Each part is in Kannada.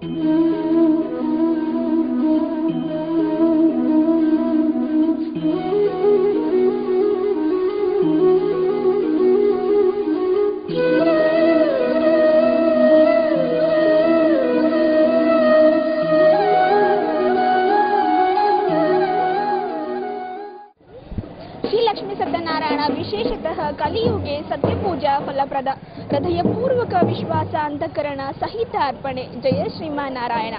लक्ष्मी सत्यनारायण विशेषतः कलियुगे सत्यपूजा फलप्रद हृदयपूर्वक विश्वास अंतकरण सहित अर्पणे जय श्रीमानारायण।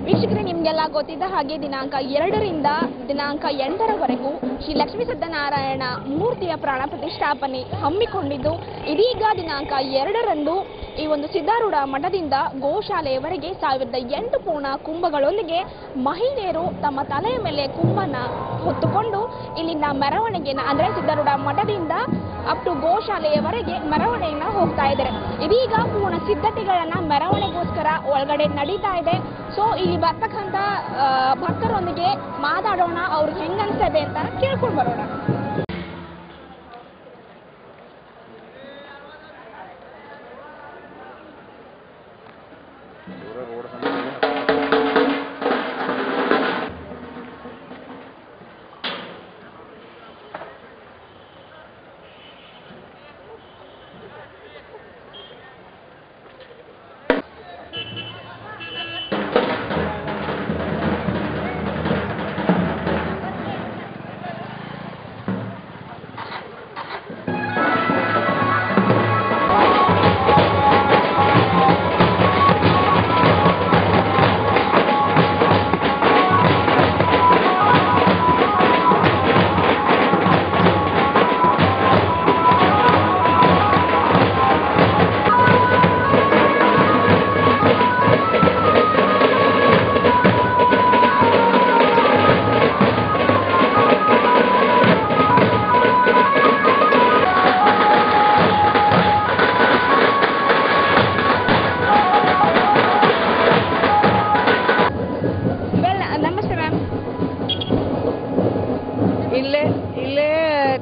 ವೀಕ್ಷಕರೇ, ನಿಮಗೆಲ್ಲ ಗೊತ್ತಿದ್ದ ಹಾಗೆ ದಿನಾಂಕ 2ರಿಂದ ದಿನಾಂಕ 8ರವರೆಗೂ ಶ್ರೀ ಲಕ್ಷ್ಮೀ ಸತ್ಯನಾರಾಯಣ ಮೂರ್ತಿಯ ಪ್ರಾಣ ಪ್ರತಿಷ್ಠಾಪನೆ ಹಮ್ಮಿಕೊಂಡಿದ್ದು, ಇದೀಗ ದಿನಾಂಕ 2ರಂದು ಈ ಒಂದು ಸಿದ್ಧಾರೂಢ ಮಠದಿಂದ ಗೋಶಾಲೆಯವರೆಗೆ 1008 ಪೂರ್ಣ ಕುಂಭಗಳೊಂದಿಗೆ ಮಹಿಳೆಯರು ತಮ್ಮ ತಲೆಯ ಮೇಲೆ ಕುಂಭನ ಹೊತ್ತುಕೊಂಡು ಇಲ್ಲಿನ ಮೆರವಣಿಗೆನ ಅಂದರೆ ಸಿದ್ಧಾರೂಢ ಮಠದಿಂದ ಅಪ್ ಟು ಗೋಶಾಲೆಯವರೆಗೆ ಮೆರವಣಿಗೆನ ಹೋಗ್ತಾ ಇದ್ದಾರೆ। ಇದೀಗ ಪೂರ್ಣ ಸಿದ್ಧತೆಗಳನ್ನ ಮೆರವಣಿಗೆಗೋಸ್ಕರ ಒಳಗಡೆ ನಡೀತಾ ಇದೆ। ಸೊ ಇಲ್ಲಿ ಬರ್ತಕ್ಕಂಥ ಭಕ್ತರೊಂದಿಗೆ ಮಾತಾಡೋಣ, ಅವ್ರಿಗೆ ಹೆಂಗನ್ಸದೆ ಅಂತ ಕೇಳ್ಕೊಂಡು ಬರೋಣ।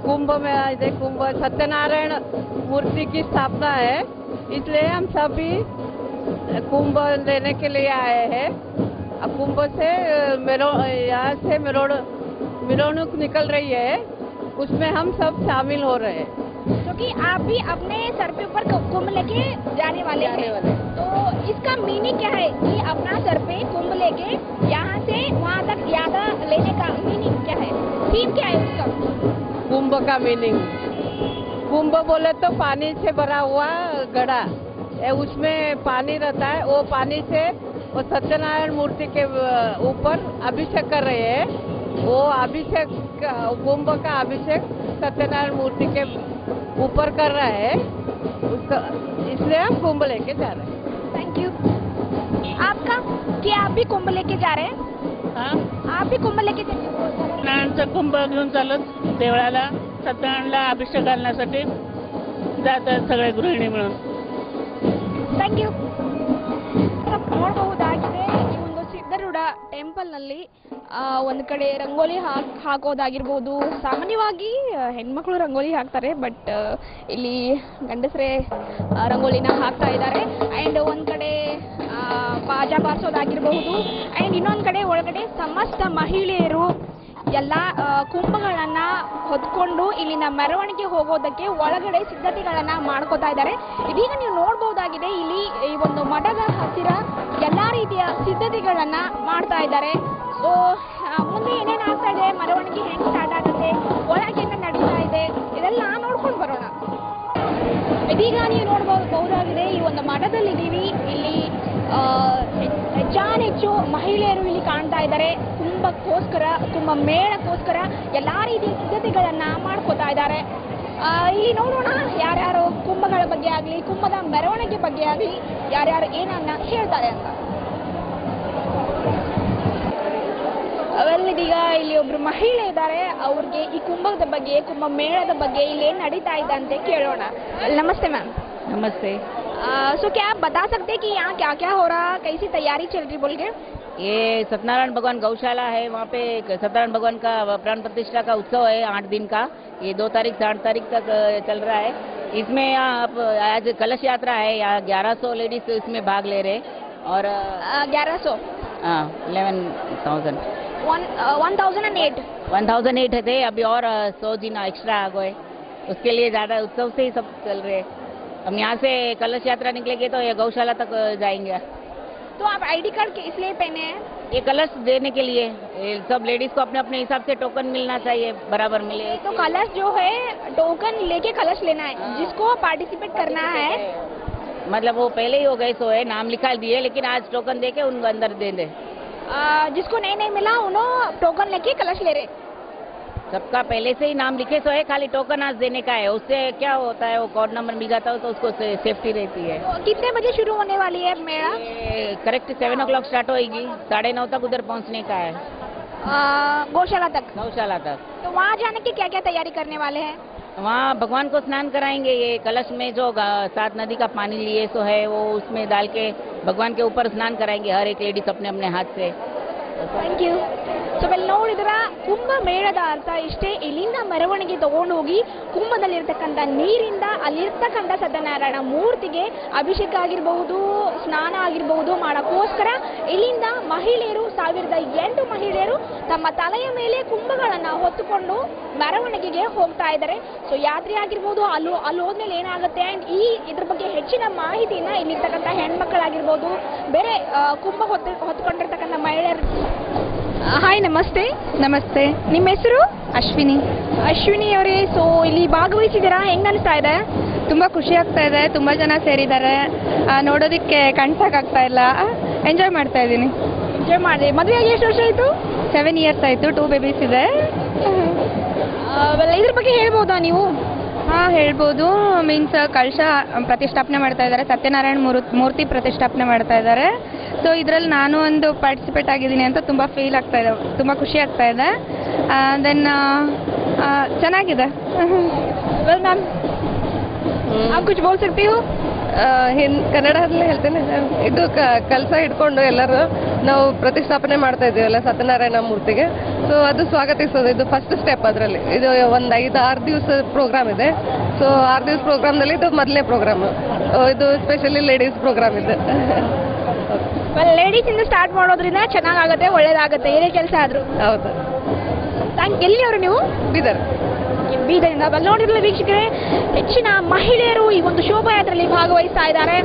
कुंभ में कुंभ सत्यनारायण मूर्ति की स्थापना है, इसलिए हम सभी कुंभ लेने के लिए आए हैं। अब कुंभ से यहाँ से मिरोनुक निकल रही है, उसमें हम सब शामिल हो रहे हैं। क्योंकि आप भी अपने सर पे ऊपर कुंभ लेके जाने वाले हैं, तो इसका मीनिंग क्या है कि अपना सर पे कुंभ लेके यहाँ से वहाँ तक यात्रा लेने का मीनिंग क्या है, थीम क्या है उसका? कुंभ का मीनिंग, कुंभ बोले तो पानी से भरा हुआ घड़ा, उसमें पानी रहता है, वो पानी से वो सत्यनारायण मूर्ति के ऊपर अभिषेक कर रहे हैं। वो अभिषेक कुंभ का अभिषेक सत्यनारायण मूर्ति के ऊपर कर रहा है, इसलिए हम कुंभ लेके जा रहे हैं। Thank you. आपका क्या आप भी कुंभ लेके जा रहे हैं? हाँ, आप भी कुंभ लेके जा रहे हैं? सत्यनारायणचं कुंभ घेऊन चालत देवळाला सत्यनारायणला अभिषेक घालण्यासाठी जातात सगळे गृहिणी मिळून। Thank you. ನೋಡಬಹುದಾಗಿದೆ ಈ ಒಂದು ಸಿದ್ಧಾರೂಢ ಟೆಂಪಲ್ನಲ್ಲಿ ಒಂದು ಕಡೆ ರಂಗೋಲಿ ಹಾಕೋದಾಗಿರ್ಬೋದು, ಸಾಮಾನ್ಯವಾಗಿ ಹೆಣ್ಮಕ್ಳು ರಂಗೋಲಿ ಹಾಕ್ತಾರೆ, ಬಟ್ ಇಲ್ಲಿ ಗಂಡಸರೇ ರಂಗೋಲಿನ ಹಾಕ್ತಾ ಇದ್ದಾರೆ। ಆ್ಯಂಡ್ ಒಂದು ಕಡೆ ಬಾಜಾ ಬಾರಿಸೋದಾಗಿರಬಹುದು, ಆ್ಯಂಡ್ ಇನ್ನೊಂದು ಕಡೆ ಒಳಗಡೆ ಸಮಸ್ತ ಮಹಿಳೆಯರು ಎಲ್ಲ ಕುಂಭಗಳನ್ನ ಹೊತ್ಕೊಂಡು ಇಲ್ಲಿನ ಮೆರವಣಿಗೆ ಹೋಗೋದಕ್ಕೆ ಒಳಗಡೆ ಸಿದ್ಧತೆಗಳನ್ನ ಮಾಡ್ಕೋತಾ ಇದ್ದಾರೆ। ಇದೀಗ ನೀವು ನೋಡಬಹುದಾಗಿದೆ, ಇಲ್ಲಿ ಈ ಒಂದು ಮಠದ ಹತ್ತಿರ ಎಲ್ಲಾ ರೀತಿಯ ಸಿದ್ಧತೆಗಳನ್ನ ಮಾಡ್ತಾ ಇದ್ದಾರೆ। ಸೊ ಮುಂದೆ ಏನೇನು ಆಗ್ತಾ ಇದೆ, ಮೆರವಣಿಗೆ ಹೆಂಗ್ ಸ್ಟಾರ್ಟ್ ಆಗುತ್ತೆ, ಒಳಗೆ ನಡೀತಾ ಇದೆ, ಇದೆಲ್ಲ ನೋಡ್ಕೊಂಡು ಬರೋಣ। ಇದೀಗ ನೀವು ನೋಡಬಹುದಾಗಿದೆ, ಈ ಒಂದು ಮಠದಲ್ಲಿದ್ದೀವಿ, ಇಲ್ಲಿ ಹೆಚ್ಚಾನೆಚ್ಚು ಮಹಿಳೆಯರು ಇಲ್ಲಿ ಕಾಣ್ತಾ ಇದ್ದಾರೆ। ಕುಂಭಕ್ಕೋಸ್ಕರ, ಕುಂಭ ಮೇಳಕ್ಕೋಸ್ಕರ ಎಲ್ಲಾ ರೀತಿಯ ಸಿದ್ಧತೆಗಳನ್ನ ಮಾಡ್ಕೋತಾ ಇದ್ದಾರೆ। ಇಲ್ಲಿ ನೋಡೋಣ ಯಾರ್ಯಾರು ಕುಂಭಗಳ ಬಗ್ಗೆ ಆಗಲಿ, ಕುಂಭದ ಮೆರವಣಿಗೆ ಬಗ್ಗೆ ಆಗಲಿ ಯಾರ್ಯಾರು ಏನನ್ನ ಹೇಳ್ತಾರೆ ಅಂತ। ಅವೆಲ್ಲಿದೀಗ ಇಲ್ಲಿ ಒಬ್ರು ಮಹಿಳೆ ಇದ್ದಾರೆ, ಅವ್ರಿಗೆ ಈ ಕುಂಭದ ಬಗ್ಗೆ, ಕುಂಭ ಮೇಳದ ಬಗ್ಗೆ ಇಲ್ಲಿ ಏನ್ ನಡೀತಾ ಇದೆ ಅಂತ ಕೇಳೋಣ। ನಮಸ್ತೆ मैम। नमस्ते। सो क्या आप बता सकते हैं कि यहाँ क्या क्या हो रहा, कैसी तैयारी चल रही बोल के? ये सत्यनारायण भगवान गौशाला है, वहाँ पे सत्यनारायण भगवान का प्राण प्रतिष्ठा का उत्सव है 8 दिन का। ये 2 तारीख से 8 तारीख तक चल रहा है। इसमें आप आज कलश यात्रा है, यहाँ 1100 लेडीज इसमें भाग ले रहे। और 1100 11,000 1008 1008 थे, अभी और 100 दिन एक्स्ट्रा आ गए, उसके लिए ज़्यादा उत्सव से ही सब चल रहे हैं। हम यहाँ से कलश यात्रा निकलेंगे तो ये गौशाला तक जाएंगे। तो आप आईडी कार्ड इसलिए पहने हैं? ये कलश देने के लिए, ये सब लेडीज को अपने अपने हिसाब से टोकन मिलना चाहिए, बराबर मिले। तो कलश जो है टोकन लेके कलश लेना है, जिसको पार्टिसिपेट करना है मतलब वो पहले ही हो गए, सो है नाम लिखा दिए, लेकिन आज टोकन दे के उनको अंदर दे दे। जिसको नहीं मिला उन्होंने टोकन लेके कलश ले रहे। सबका पहले से ही नाम लिखे सो है, खाली टोकन आज देने का है। उससे क्या होता है, वो कोड नंबर मिल जाता है तो उसको सेफ्टी रहती है। तो कितने बजे शुरू होने वाली है मेला? करेक्ट 7 o'clock स्टार्ट होगी, 9:30 तक उधर पहुंचने का है, गौशाला तक। तो वहाँ जाने की क्या क्या तैयारी करने वाले हैं? वहाँ भगवान को स्नान कराएंगे। ये कलश में जो 7 नदी का पानी लिए सो है, वो उसमें डाल के भगवान के ऊपर स्नान कराएंगे, हर एक लेडीज अपने अपने हाथ से। Thank you. ಸೊ ಇಲ್ಲಿ ನೋಡಿದ್ರ ಕುಂಭ ಮೇಳದ ಅರ್ಥ ಇಷ್ಟೇ. ಇಲ್ಲಿಂದ ಮೆರವಣಿಗೆ ತಗೊಂಡು ಹೋಗಿ ಕುಂಭದಲ್ಲಿರ್ತಕ್ಕಂಥ ನೀರಿಂದ ಅಲ್ಲಿರ್ತಕ್ಕಂಥ ಸತ್ಯನಾರಾಯಣ ಮೂರ್ತಿಗೆ ಅಭಿಷೇಕ ಆಗಿರಬಹುದು, ಸ್ನಾನ ಆಗಿರಬಹುದು ಮಾಡೋಕ್ಕೋಸ್ಕರ ಇಲ್ಲಿಂದ ಮಹಿಳೆಯರು 1008 ಮಹಿಳೆಯರು ತಮ್ಮ ತಲೆಯ ಮೇಲೆ ಕುಂಭಗಳನ್ನು ಹೊತ್ತುಕೊಂಡು ಮೆರವಣಿಗೆಗೆ ಹೋಗ್ತಾ ಇದ್ದಾರೆ. ಸೊ ಯಾತ್ರೆ ಆಗಿರ್ಬೋದು, ಅಲ್ಲಿ ಹೋದ್ಮೇಲೆ ಏನಾಗುತ್ತೆ ಆ್ಯಂಡ್ ಇದ್ರ ಬಗ್ಗೆ ಹೆಚ್ಚಿನ ಮಾಹಿತಿನ ಇಲ್ಲಿರ್ತಕ್ಕಂಥ ಹೆಣ್ಮಕ್ಳಾಗಿರ್ಬೋದು, ಬೇರೆ ಕುಂಭ ಹೊತ್ಕೊಂಡಿರ್ತಕ್ಕಂಥ ಮಹಿಳೆಯರು. ಹಾಯ್, ನಮಸ್ತೆ. ನಮಸ್ತೆ. ನಿಮ್ಮ ಹೆಸರು? ಅಶ್ವಿನಿ. ಅಶ್ವಿನಿ ಅವರೇ, ಸೊ ಇಲ್ಲಿ ಭಾಗವಹಿಸಿದ್ದೀರಾ, ಹೆಂಗ್ ಅನಿಸ್ತಾ ಇದೆ? ತುಂಬ ಖುಷಿ ಆಗ್ತಾ ಇದೆ, ತುಂಬ ಜನ ಸೇರಿದ್ದಾರೆ, ನೋಡೋದಕ್ಕೆ ಕಣ್ಸಾಕಾಗ್ತಾ ಇಲ್ಲ, ಎಂಜಾಯ್ ಮಾಡ್ತಾ ಇದ್ದೀನಿ. ಎಂಜಾಯ್ ಮಾಡಿ. ಮದುವೆಯಾಗಿ ಎಷ್ಟು ವರ್ಷ ಆಯಿತು? 7 years ಆಯಿತು, 2 babies ಇದೆ. ಇದ್ರ ಬಗ್ಗೆ ಹೇಳ್ಬೋದಾ ನೀವು? ಹಾಂ, ಹೇಳ್ಬೋದು. ಮೀನ್ಸ್ ಕಳಶ ಪ್ರತಿಷ್ಠಾಪನೆ ಮಾಡ್ತಾ ಇದ್ದಾರೆ, ಸತ್ಯನಾರಾಯಣ ಮೂರ್ತಿ ಪ್ರತಿಷ್ಠಾಪನೆ ಮಾಡ್ತಾ ಇದ್ದಾರೆ. ಸೊ ಇದರಲ್ಲಿ ನಾನು ಒಂದು ಪಾರ್ಟಿಸಿಪೇಟ್ ಆಗಿದ್ದೀನಿ ಅಂತ ತುಂಬ ಫೀಲ್ ಆಗ್ತಾ ಇದೆ, ತುಂಬ ಖುಷಿ ಆಗ್ತಾ ಇದೆ. ದೆನ್ ಚೆನ್ನಾಗಿದೆ. ವೆಲ್ ಮ್ಯಾಮ್, आप कुछ बोल सकती हो? ಕನ್ನಡದಲ್ಲೇ ಹೇಳ್ತೇನೆ. ಇದು ಕಲಸ ಹಿಡ್ಕೊಂಡು ಎಲ್ಲರೂ ನಾವು ಪ್ರತಿಷ್ಠಾಪನೆ ಮಾಡ್ತಾ ಇದ್ದೀವಲ್ಲ ಸತ್ಯನಾರಾಯಣ ಮೂರ್ತಿಗೆ, ಸೊ ಅದು ಸ್ವಾಗತಿಸೋದು. ಇದು ಫಸ್ಟ್ ಸ್ಟೆಪ್. ಅದರಲ್ಲಿ ಇದು ಒಂದು 5-6 ದಿವಸ ಪ್ರೋಗ್ರಾಮ್ ಇದೆ. ಸೊ 6 ದಿವಸ ಪ್ರೋಗ್ರಾಮ್ನಲ್ಲಿ ಇದು ಮೊದಲನೇ ಪ್ರೋಗ್ರಾಮ್. ಇದು ಸ್ಪೆಷಲಿ ಲೇಡೀಸ್ ಪ್ರೋಗ್ರಾಮ್ ಇದೆ. ಲೇಡೀಸ್ ಇಂದ ಸ್ಟಾರ್ಟ್ ಮಾಡೋದ್ರಿಂದ ಚೆನ್ನಾಗಾಗುತ್ತೆ, ಒಳ್ಳೇದಾಗುತ್ತೆ, ಏನೇ ಕೆಲಸ ಆದರೂ. ಹೌದು. ಎಲ್ಲಿಯವರು ನೀವು? ಬೀದರ್. ಬೀದರಿಂದ. ನೋಡಿರಲಿ ವೀಕ್ಷಕರೇ, ಹೆಚ್ಚಿನ ಮಹಿಳೆಯರು ಈ ಒಂದು ಶೋಭಾಯಾತ್ರೆಯಲ್ಲಿ ಭಾಗವಹಿಸ್ತಾ ಇದ್ದಾರೆ.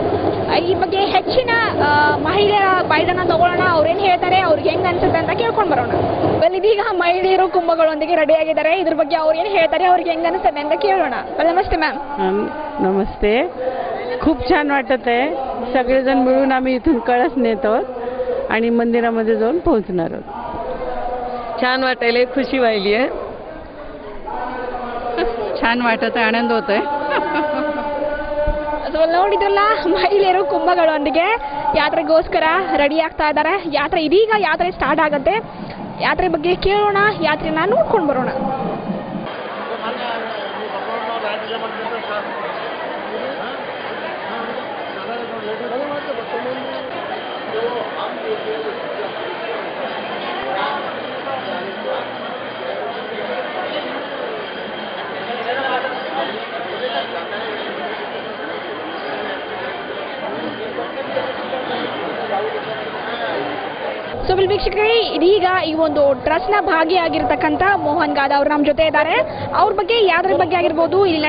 ಈ ಬಗ್ಗೆ ಹೆಚ್ಚಿನ ಮಹಿಳೆಯರ ಬೈಡನ್ನ ತಗೊಳ್ಳೋಣ, ಅವ್ರೇನು ಹೇಳ್ತಾರೆ, ಅವ್ರಿಗೆ ಹೆಂಗ್ ಅನ್ಸುತ್ತೆ ಅಂತ ಕೇಳ್ಕೊಂಡು ಬರೋಣ. ಇದೀಗ ಮಹಿಳೆಯರು ಕುಂಭಗಳೊಂದಿಗೆ ರೆಡಿ ಆಗಿದ್ದಾರೆ. ಇದ್ರ ಬಗ್ಗೆ ಅವ್ರು ಏನು ಹೇಳ್ತಾರೆ, ಅವ್ರಿಗೆ ಹೆಂಗ್ ಅನಿಸುತ್ತೆ ಅಂತ ಕೇಳೋಣ. नमस्ते मॅम. नमस्ते. खूप छान वाटत आहे. सगळेजण मिळून आम्ही इथून कळस नेत आहोत आणि मंदिरामध्ये जाऊन पोहोचणार आहोत. छान वाटायला, खुशी व्हायली आहे. छान वाटत आहे, आनंद होत आहे. ನೋಡಿದ್ರಲ್ಲ, ಮಹಿಳೆಯರು ಕುಂಭಗಳೊಂದಿಗೆ ಯಾತ್ರೆಗೋಸ್ಕರ ರೆಡಿ ಆಗ್ತಾ ಇದ್ದಾರೆ. ಇದೀಗ ಯಾತ್ರೆ ಸ್ಟಾರ್ಟ್ ಆಗುತ್ತೆ. ಯಾತ್ರೆ ಬಗ್ಗೆ ಕೇಳೋಣ, ಯಾತ್ರೆನ ನೋಡ್ಕೊಂಡು ಬರೋಣ. ಸೊ ವೀಕ್ಷಕರೇ, ಇದೀಗ ಈ ಒಂದು ಟ್ರಸ್ಟ್ನ ಭಾಗಿಯಾಗಿರ್ತಕ್ಕಂಥ ಮೋಹನ್ ಗಾದ ಅವರು ನಮ್ಮ ಜೊತೆ ಇದ್ದಾರೆ. ಅವ್ರ ಬಗ್ಗೆ, ಯಾವ್ದ್ರ ಬಗ್ಗೆ ಆಗಿರ್ಬೋದು, ಇಲ್ಲಿ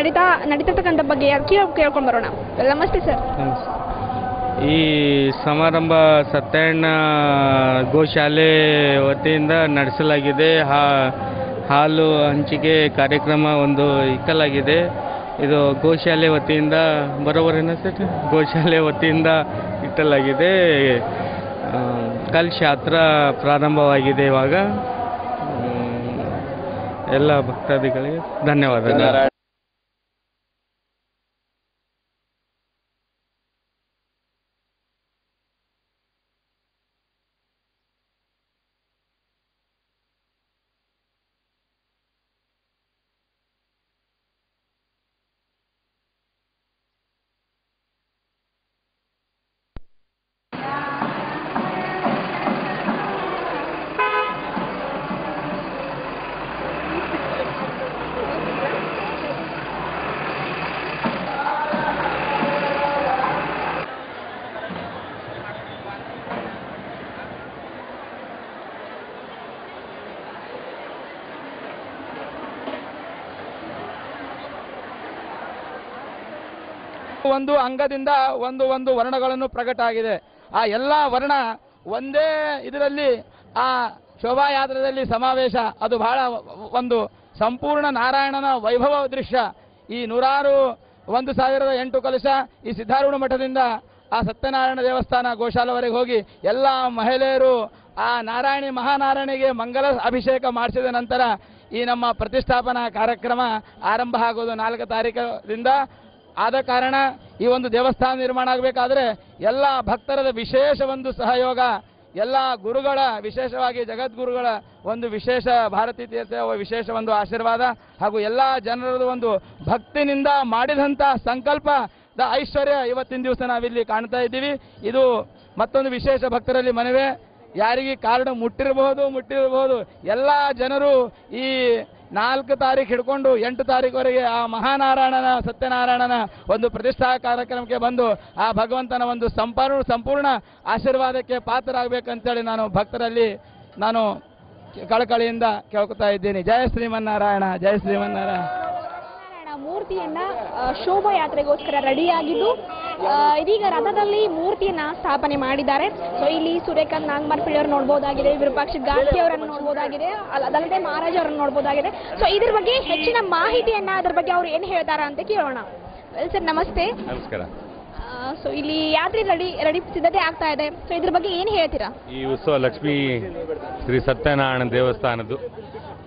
ನಡೀತಿರ್ತಕ್ಕಂಥ ಬಗ್ಗೆ ಕೇಳ್ಕೊಂಡು ಬರೋಣ. ನಮಸ್ತೆ ಸರ್. ಈ ಸಮಾರಂಭ ಸತ್ಯನಾರಾಯಣ ಗೋಶಾಲೆ ವತಿಯಿಂದ ನಡೆಸಲಾಗಿದೆ. ಹಾಲು ಹಂಚಿಕೆ ಕಾರ್ಯಕ್ರಮ ಒಂದು ಇಕ್ಕಲಾಗಿದೆ. ಇದು ಗೋಶಾಲೆ ವತಿಯಿಂದ ಬರೋಬರೇನ ಸರ್? ಗೋಶಾಲೆ ವತಿಯಿಂದ ಇಟ್ಟಲಾಗಿದೆ. ಕಲಶ ಯಾತ್ರಾ ಪ್ರಾರಂಭವಾಗಿದೆ ಇವಾಗ. ಎಲ್ಲ ಭಕ್ತಾದಿಗಳಿಗೆ ಧನ್ಯವಾದಗಳು. ಒಂದು ಅಂಗದಿಂದ ಒಂದು ವರ್ಣಗಳನ್ನು ಪ್ರಕಟ ಆಗಿದೆ. ಆ ಎಲ್ಲ ವರ್ಣ ಒಂದೇ ಇದರಲ್ಲಿ ಆ ಶೋಭಾಯಾತ್ರೆಯಲ್ಲಿ ಸಮಾವೇಶ, ಅದು ಬಹಳ ಒಂದು ಸಂಪೂರ್ಣ ನಾರಾಯಣನ ವೈಭವ ದೃಶ್ಯ. ಈ 108 ಕಲಶ ಈ ಸಿದ್ಧಾರೂಢ ಮಠದಿಂದ ಆ ಸತ್ಯನಾರಾಯಣ ದೇವಸ್ಥಾನ ಗೋಶಾಲವರೆಗೆ ಹೋಗಿ ಎಲ್ಲ ಮಹಿಳೆಯರು ಆ ಮಹಾನಾರಾಯಣಿಗೆ ಮಂಗಲ ಅಭಿಷೇಕ ಮಾಡಿಸಿದ ನಂತರ ಈ ನಮ್ಮ ಪ್ರತಿಷ್ಠಾಪನಾ ಕಾರ್ಯಕ್ರಮ ಆರಂಭ ಆಗೋದು 4 ತಾರೀಕಿನಿಂದ. ಆದ ಕಾರಣ ಈ ಒಂದು ದೇವಸ್ಥಾನ ನಿರ್ಮಾಣ ಆಗಬೇಕಾದ್ರೆ ಎಲ್ಲ ಭಕ್ತರ ವಿಶೇಷ ಒಂದು ಸಹಯೋಗ, ಎಲ್ಲ ಗುರುಗಳ ವಿಶೇಷವಾಗಿ ಜಗದ್ಗುರುಗಳ ಒಂದು ವಿಶೇಷ ಭಾರತೀ ತೀರ್ಥ ವಿಶೇಷ ಒಂದು ಆಶೀರ್ವಾದ ಹಾಗೂ ಎಲ್ಲ ಜನರದ ಒಂದು ಭಕ್ತಿನಿಂದ ಮಾಡಿದಂಥ ಸಂಕಲ್ಪದ ಐಶ್ವರ್ಯ ಇವತ್ತಿನ ದಿವಸ ನಾವಿಲ್ಲಿ ಕಾಣ್ತಾ ಇದ್ದೀವಿ. ಇದು ಮತ್ತೊಂದು ವಿಶೇಷ ಭಕ್ತರಲ್ಲಿ ಮನವಿ, ಯಾರಿಗೆ ಕಾರ್ಡ್ ಮುಟ್ಟಿರಬಹುದು ಎಲ್ಲ ಜನರು ಈ 4 ತಾರೀಕು ಹಿಡ್ಕೊಂಡು 8 ತಾರೀಕುವರೆಗೆ ಆ ಮಹಾನಾರಾಯಣನ ಸತ್ಯನಾರಾಯಣನ ಒಂದು ಪ್ರತಿಷ್ಠಾ ಕಾರ್ಯಕ್ರಮಕ್ಕೆ ಬಂದು ಆ ಭಗವಂತನ ಒಂದು ಸಂಪೂರ್ಣ ಆಶೀರ್ವಾದಕ್ಕೆ ಪಾತ್ರರಾಗಬೇಕಂತೇಳಿ ನಾನು ಭಕ್ತರಲ್ಲಿ ನಾನು ಕಳಕಳಿಯಿಂದ ಕೇಳ್ಕೊತಾ ಇದ್ದೀನಿ. ಜಯ ಶ್ರೀಮನ್ನಾರಾಯಣ, ಜಯ ಶ್ರೀಮನ್ನಾರಾಯಣ. ಮೂರ್ತಿಯನ್ನ ಶೋಭಾಯಾತ್ರೆಗೋಸ್ಕರ ರೆಡಿಯಾಗಿದ್ದು ಇದೀಗ ರಥದಲ್ಲಿ ಮೂರ್ತಿಯನ್ನ ಸ್ಥಾಪನೆ ಮಾಡಿದ್ದಾರೆ. ಸೊ ಇಲ್ಲಿ ಸೂರ್ಯಕಾಂತ್ ನಾಗಮರ್ಪಿಳ್ಳಿ ನೋಡಬಹುದಾಗಿದೆ, ವಿರೂಪಾಕ್ಷ ಗಾಂಧಿ ಅವರನ್ನು ನೋಡಬಹುದಾಗಿದೆ, ಅದಲ್ಲದೆ ಮಹಾರಾಜ್ ಅವರನ್ನು ನೋಡಬಹುದಾಗಿದೆ. ಸೊ ಇದ್ರ ಬಗ್ಗೆ ಹೆಚ್ಚಿನ ಮಾಹಿತಿಯನ್ನ ಅದ್ರ ಬಗ್ಗೆ ಅವ್ರು ಏನು ಹೇಳ್ತಾರ ಅಂತ ಕೇಳೋಣ. ಸರ್ ನಮಸ್ತೆ. ನಮಸ್ಕಾರ. ಸೊ ಇಲ್ಲಿ ಯಾತ್ರೆ ರೆಡಿ ಸಿದ್ಧತೆ ಆಗ್ತಾ ಇದೆ. ಸೊ ಇದ್ರ ಬಗ್ಗೆ ಏನು ಹೇಳ್ತೀರಾ? ಈ ಉತ್ಸವ ಲಕ್ಷ್ಮೀ ಶ್ರೀ ಸತ್ಯನಾರಾಯಣ ದೇವಸ್ಥಾನದ್ದು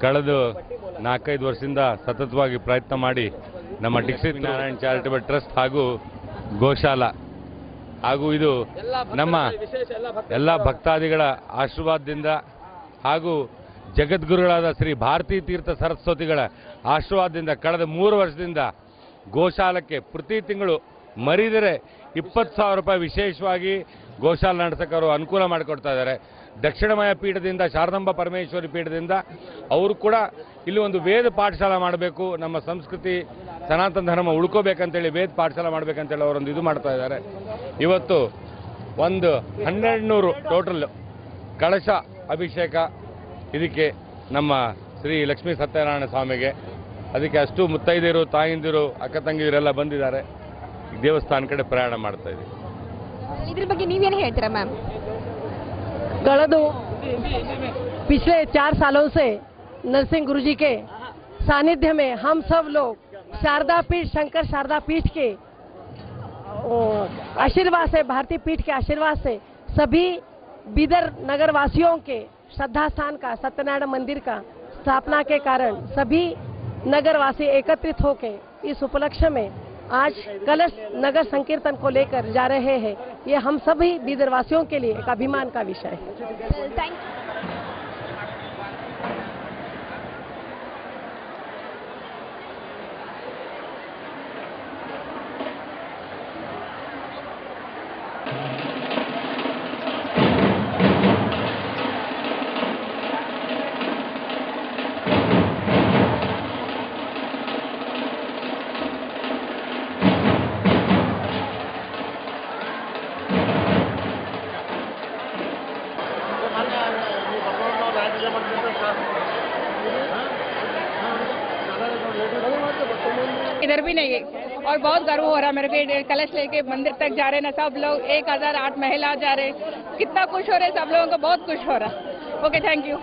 ಕಳೆದು 4-5 ವರ್ಷದಿಂದ ಸತತವಾಗಿ ಪ್ರಯತ್ನ ಮಾಡಿ ನಮ್ಮ ಡಿಸ್ಟ್ರಿಕ್ಟ್ ನಾರಾಯಣ ಚಾರಿಟಬಲ್ ಟ್ರಸ್ಟ್ ಹಾಗೂ ಗೋಶಾಲ ಹಾಗೂ ಇದು ನಮ್ಮ ಎಲ್ಲ ಭಕ್ತಾದಿಗಳ ಆಶೀರ್ವಾದದಿಂದ ಹಾಗೂ ಜಗದ್ಗುರುಗಳಾದ ಶ್ರೀ ಭಾರತೀ ತೀರ್ಥ ಸರಸ್ವತಿಗಳ ಆಶೀರ್ವಾದದಿಂದ ಕಳೆದ 3 ವರ್ಷದಿಂದ ಗೋಶಾಲಕ್ಕೆ ಪ್ರತಿ ತಿಂಗಳು ಮರಿದರೆ 20,000 ರೂಪಾಯಿ ವಿಶೇಷವಾಗಿ ಗೋಶಾಲ ನಡೆಸಕರು ಅನುಕೂಲ ಮಾಡಿಕೊಡ್ತಾ ಇದ್ದಾರೆ. ದಕ್ಷಿಣಮಯ ಪೀಠದಿಂದ ಶಾರದಾಂಬಾ ಪರಮೇಶ್ವರಿ ಪೀಠದಿಂದ ಅವರು ಕೂಡ ಇಲ್ಲಿ ಒಂದು ವೇದ ಪಾಠಶಾಲೆ ಮಾಡಬೇಕು, ನಮ್ಮ ಸಂಸ್ಕೃತಿ ಸನಾತನ ಧರ್ಮ ಉಳ್ಕೋಬೇಕಂತೇಳಿ ವೇದ ಪಾಠಶಾಲೆ ಮಾಡಬೇಕಂತೇಳಿ ಅವರೊಂದು ಇದು ಮಾಡ್ತಾ ಇದ್ದಾರೆ. ಇವತ್ತು ಒಂದು 1200 ಟೋಟಲ್ ಕಳಶ ಅಭಿಷೇಕ ಇದಕ್ಕೆ ನಮ್ಮ ಶ್ರೀ ಲಕ್ಷ್ಮೀ ಸತ್ಯನಾರಾಯಣ ಸ್ವಾಮಿಗೆ, ಅದಕ್ಕೆ ಅಷ್ಟು ಮುತ್ತೈದೆಯರು ತಾಯಿಂದಿರು ಅಕ್ಕ ತಂಗಿಯರೆಲ್ಲ ಬಂದಿದ್ದಾರೆ. ದೇವಸ್ಥಾನ ಕಡೆ ಪ್ರಯಾಣ ಮಾಡ್ತಾ ಇದ್ದೀವಿ. ಇದ್ರ ಬಗ್ಗೆ ನೀವೇನು ಹೇಳ್ತೀರಾ ಮ್ಯಾಮ್? पिछले 4 सालों से नरसिंह गुरु जी के सानिध्य में हम सब लोग शारदा पीठ शंकर शारदा पीठ के आशीर्वाद से, भारतीय पीठ के आशीर्वाद से सभी बीदर नगर वासियों के श्रद्धा स्थान का सत्यनारायण मंदिर का स्थापना के कारण सभी नगर वासी एकत्रित होकर इस उपलक्ष्य में आज कलश नगर संकीर्तन को लेकर जा रहे हैं. ये हम सभी बीदरवासियों के लिए एक अभिमान का विषय है. इधर भी नहीं है और बहुत गर्व हो रहा है मेरे को. कलश लेके मंदिर तक जा रहे हैं ना सब लोग, 1008 महिला जा रहे, कितना खुश हो रहे सब लोगों को, बहुत खुश हो रहा. Okay, thank you.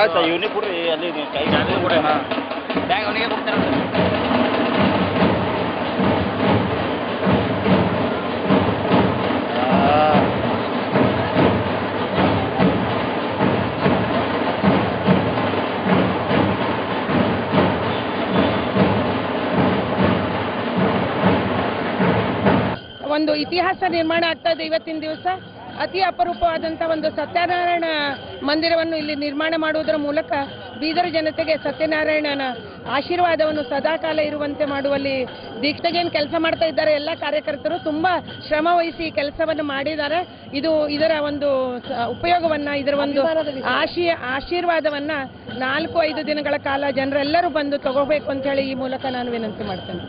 ಆಯ್ತಾ ಇವನಿಗೆ ಕೊಡ್ರಿ, ಅಲ್ಲಿ ಕೈ ಕೊಡ್ರಿ, ಬ್ಯಾಗ್ ಅವನಿಗೆ ಕೊಡ್ತಾರೆ. ಒಂದು ಇತಿಹಾಸ ನಿರ್ಮಾಣ ಆಗ್ತಾ ಇದೆ ಇವತ್ತಿನ ದಿವಸ. ಅತಿ ಅಪರೂಪವಾದಂಥ ಒಂದು ಸತ್ಯನಾರಾಯಣ ಮಂದಿರವನ್ನು ಇಲ್ಲಿ ನಿರ್ಮಾಣ ಮಾಡುವುದರ ಮೂಲಕ ಬೀದರ್ ಜನತೆಗೆ ಸತ್ಯನಾರಾಯಣನ ಆಶೀರ್ವಾದವನ್ನು ಸದಾಕಾಲ ಇರುವಂತೆ ಮಾಡುವಲ್ಲಿ ದೀಕ್ಷೆಗೇನು ಕೆಲಸ ಮಾಡ್ತಾ ಇದ್ದಾರೆ ಎಲ್ಲ ಕಾರ್ಯಕರ್ತರು ತುಂಬಾ ಶ್ರಮ ವಹಿಸಿ ಕೆಲಸವನ್ನು ಮಾಡಿದ್ದಾರೆ. ಇದರ ಒಂದು ಉಪಯೋಗವನ್ನ, ಇದರ ಒಂದು ಆಶೀರ್ವಾದವನ್ನ 4-5 ದಿನಗಳ ಕಾಲ ಜನರೆಲ್ಲರೂ ಬಂದು ತಗೋಬೇಕು ಅಂತ ಹೇಳಿ ಈ ಮೂಲಕ ನಾನು ವಿನಂತಿ ಮಾಡ್ತೇನೆ.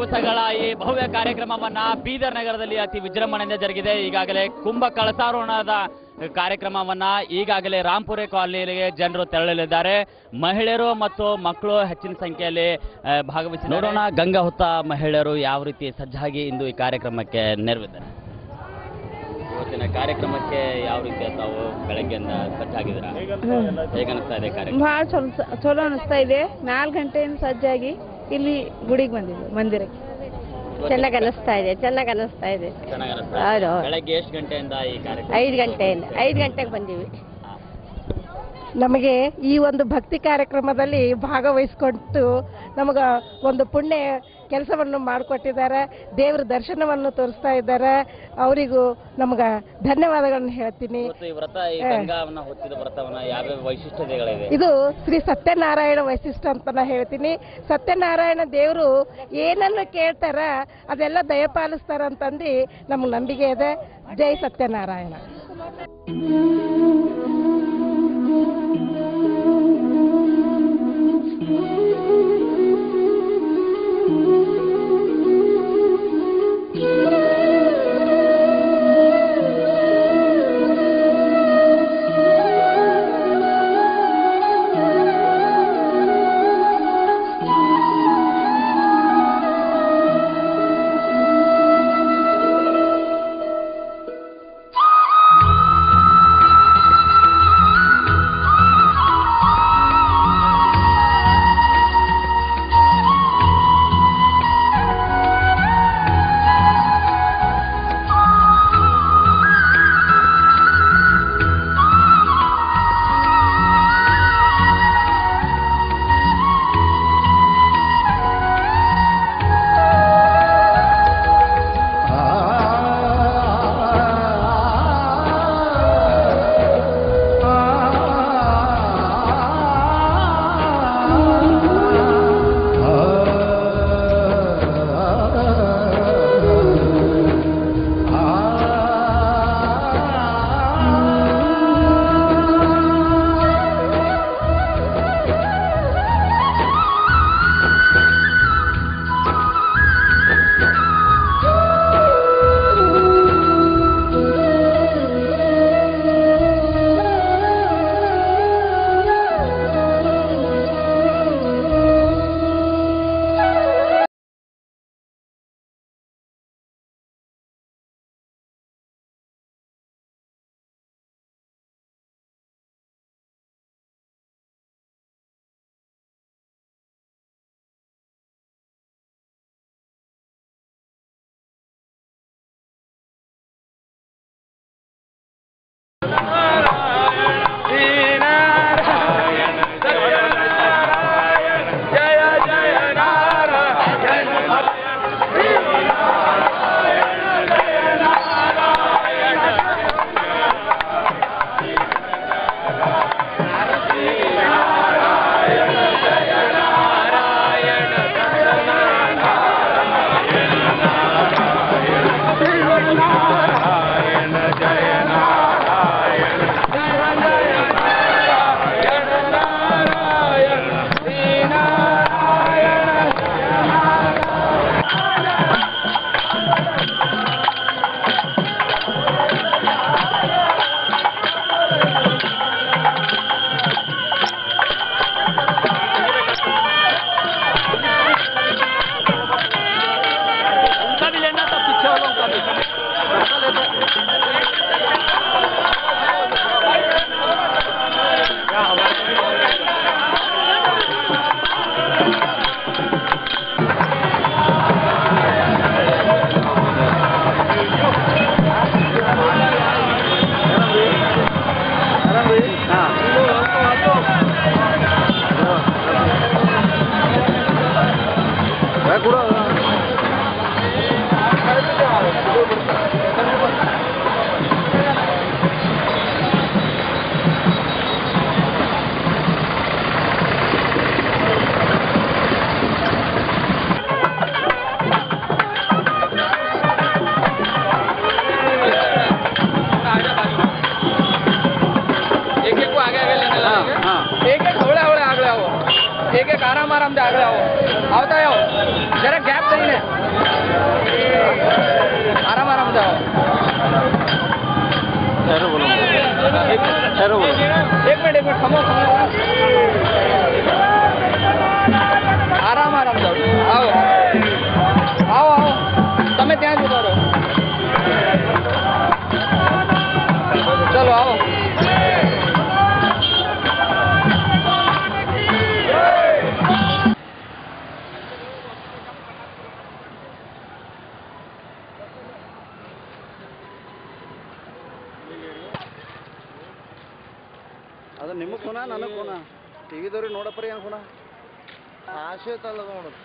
ದಿವಸಗಳ ಈ ಭವ್ಯ ಕಾರ್ಯಕ್ರಮವನ್ನ ಬೀದರ್ ನಗರದಲ್ಲಿ ಅತಿ ವಿಜೃಂಭಣೆಯಿಂದ ಜರುಗಿದೆ. ಈಗಾಗಲೇ ಕುಂಭ ಕಳಸಾರೋಹಣದ ಕಾರ್ಯಕ್ರಮವನ್ನ ಈಗಾಗಲೇ ರಾಂಪುರೆ ಕಾಲನಿಗೆ ಜನರು ತೆರಳಲಿದ್ದಾರೆ. ಮಹಿಳೆಯರು ಮತ್ತು ಮಕ್ಕಳು ಹೆಚ್ಚಿನ ಸಂಖ್ಯೆಯಲ್ಲಿ ಭಾಗವಹಿಸಿ ನೋಡೋಣ. ಗಂಗಾ ಹೊತ್ತ ಮಹಿಳೆಯರು ಯಾವ ರೀತಿ ಸಜ್ಜಾಗಿ ಇಂದು ಈ ಕಾರ್ಯಕ್ರಮಕ್ಕೆ ನೆರವಿದ್ದಾರೆ. ಇವತ್ತಿನ ಕಾರ್ಯಕ್ರಮಕ್ಕೆ ಯಾವ ರೀತಿ ತಾವು ಬೆಳಗ್ಗೆಯಿಂದ ಸಜ್ಜಾಗಿದ್ದೀರಾ? ಹೇಗೆ ಅನಿಸ್ತಾ ಇದೆ ಕಾರ್ಯಕ್ರಮ? ಭಾಳ ಚಲೋ ಅನಿಸ್ತಾ ಇದೆ. 4 ಗಂಟೆಯಿಂದ ಸಜ್ಜಾಗಿ ಇಲ್ಲಿ ಗುಡಿಗೆ ಬಂದಿದ್ವಿ, ಮಂದಿರಕ್ಕೆ. ಚೆನ್ನಾಗಿ ಅನಿಸ್ತಾ ಇದೆ. ಹೌದು. ಬೆಳಗ್ಗೆ ಎಷ್ಟು ಗಂಟೆಯಿಂದ ಈ ಕಾರ್ಯಕ್ರಮ? 5 ಗಂಟೆಗೆ ಬಂದೀವಿ. ನಮಗೆ ಈ ಒಂದು ಭಕ್ತಿ ಕಾರ್ಯಕ್ರಮದಲ್ಲಿ ಭಾಗವಹಿಸಿಕೊಂಡು ನಮಗೆ ಒಂದು ಪುಣ್ಯ ಕೆಲಸವನ್ನು ಮಾಡಿಕೊಟ್ಟಿದ್ದಾರೆ. ದೇವರ ದರ್ಶನವನ್ನು ತೋರಿಸ್ತಾ ಇದ್ದಾರೆ. ಅವರಿಗೂ ನಮ್ಗೆ ಧನ್ಯವಾದಗಳನ್ನು ಹೇಳ್ತೀನಿ. ಇದು ಶ್ರೀ ಸತ್ಯನಾರಾಯಣ ವೈಶಿಷ್ಟ್ಯ ಅಂತ ಹೇಳ್ತೀನಿ. ಸತ್ಯನಾರಾಯಣ ದೇವರು ಏನನ್ನು ಕೇಳ್ತಾರ ಅದೆಲ್ಲ ದಯಪಾಲಿಸ್ತಾರ ಅಂತಂದು ನಮ್ಗೆ ನಂಬಿಕೆ ಇದೆ. ಜೈ ಸತ್ಯನಾರಾಯಣ. एक एक आराम आराम से आगे आओ, आवता आओ, जरा गैप नहीं है, आराम आराम से आओ। एक मिनट खमो आराम आराम से आओ आओ आओ તમે ત્યાં જ ઉભા રહો चलो आओ ಅದು ನಿಮಗೆ ಖುನಾ ನನಗೆ ಖುನಾ ಟಿವಿದವ್ರಿಗೆ ನೋಡಪ್ಪ ಏನು ಖುನಾ ಆಸೆ ತಲ್ಲ ನೋಡೋದು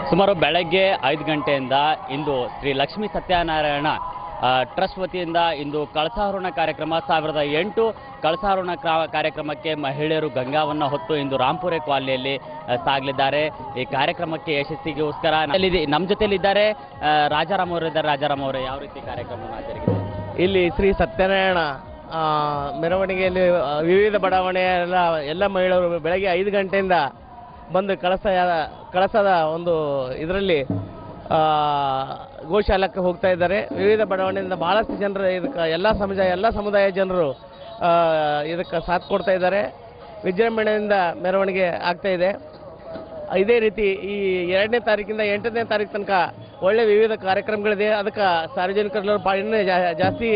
ಸುಮಾರು ಬೆಳಗ್ಗೆ 5 ಗಂಟೆಯಿಂದ ಇಂದು ಶ್ರೀ ಲಕ್ಷ್ಮೀ ಸತ್ಯನಾರಾಯಣ ಟ್ರಸ್ಟ್ ವತಿಯಿಂದ ಇಂದು ಕಳಸಾರೋಹಣ ಕಾರ್ಯಕ್ರಮ 1008 ಕಳಸಾರೋಹಣ ಕಾರ್ಯಕ್ರಮಕ್ಕೆ ಮಹಿಳೆಯರು ಗಂಗಾವನ್ನು ಹೊತ್ತು ಇಂದು ರಾಂಪುರೆ ಕಾಲನಿಯಲ್ಲಿ ಸಾಗಲಿದ್ದಾರೆ. ಈ ಕಾರ್ಯಕ್ರಮಕ್ಕೆ ಯಶಸ್ಸಿಗೋಸ್ಕರ ನಮ್ಮ ಜೊತೆಲಿದ್ದಾರೆ ರಾಜಾರಾಮ್ ಅವರು ಇದ್ದಾರೆ. ರಾಜಾರಾಮ್ ಅವರು ಯಾವ ರೀತಿ ಕಾರ್ಯಕ್ರಮವನ್ನು ಆಚರಿಸಿದ್ದಾರೆ? ಇಲ್ಲಿ ಶ್ರೀ ಸತ್ಯನಾರಾಯಣ ಮೆರವಣಿಗೆಯಲ್ಲಿ ವಿವಿಧ ಬಡಾವಣೆಯ ಎಲ್ಲ ಮಹಿಳೆಯರು ಬೆಳಗ್ಗೆ 5 ಗಂಟೆಯಿಂದ ಬಂದು ಕಳಸದ ಒಂದು ಇದರಲ್ಲಿ ಗೋಶಾಲಕ್ಕೆ ಹೋಗ್ತಾ ಇದ್ದಾರೆ. ವಿವಿಧ ಬಡಾವಣೆಯಿಂದ ಬಹಳಷ್ಟು ಜನರು ಇದಕ್ಕೆ ಎಲ್ಲ ಸಮುದಾಯ ಜನರು ಇದಕ್ಕೆ ಸಾಥ್ ಕೊಡ್ತಾ ಇದ್ದಾರೆ. ವಿಜೃಂಭಣೆಯಿಂದ ಮೆರವಣಿಗೆ ಆಗ್ತಾ ಇದೆ. ಇದೇ ರೀತಿ ಈ 2ನೇ ತಾರೀಕಿಂದ 8ನೇ ತಾರೀಕು ತನಕ ಒಳ್ಳೆ ವಿವಿಧ ಕಾರ್ಯಕ್ರಮಗಳಿದೆ. ಅದಕ್ಕೆ ಸಾರ್ವಜನಿಕರೆಲ್ಲರೂ ಇನ್ನೂ ಜಾಸ್ತಿ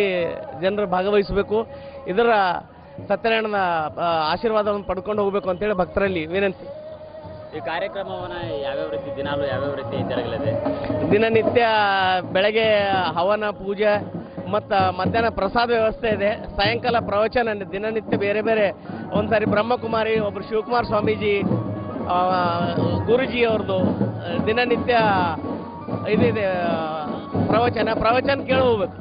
ಜನರು ಭಾಗವಹಿಸಬೇಕು. ಇದರ ಸತ್ಯನಾರಾಯಣನ ಆಶೀರ್ವಾದವನ್ನು ಪಡ್ಕೊಂಡು ಹೋಗಬೇಕು ಅಂತೇಳಿ ಭಕ್ತರಲ್ಲಿ ವಿನಂತಿ. ಈ ಕಾರ್ಯಕ್ರಮವನ್ನು ಯಾವ್ಯಾವ ರೀತಿ ದಿನಾಲು ಯಾವ್ಯಾವ ರೀತಿ ಜರಗಲಿದೆ? ದಿನನಿತ್ಯ ಬೆಳಗ್ಗೆ ಹವನ ಪೂಜೆ ಮತ್ತು ಮಧ್ಯಾಹ್ನ ಪ್ರಸಾದ ವ್ಯವಸ್ಥೆ ಇದೆ. ಸಾಯಂಕಾಲ ಪ್ರವಚನ ದಿನನಿತ್ಯ ಬೇರೆ ಬೇರೆ. ಒಂದ್ಸಾರಿ ಬ್ರಹ್ಮಕುಮಾರಿ, ಒಬ್ಬರು ಶಿವಕುಮಾರ ಸ್ವಾಮೀಜಿ ಗುರುಜಿ ಅವ್ರದ್ದು ದಿನನಿತ್ಯ ಇದಿದೆ ಪ್ರವಚನ ಕೇಳಿ ಹೋಗ್ಬೇಕು.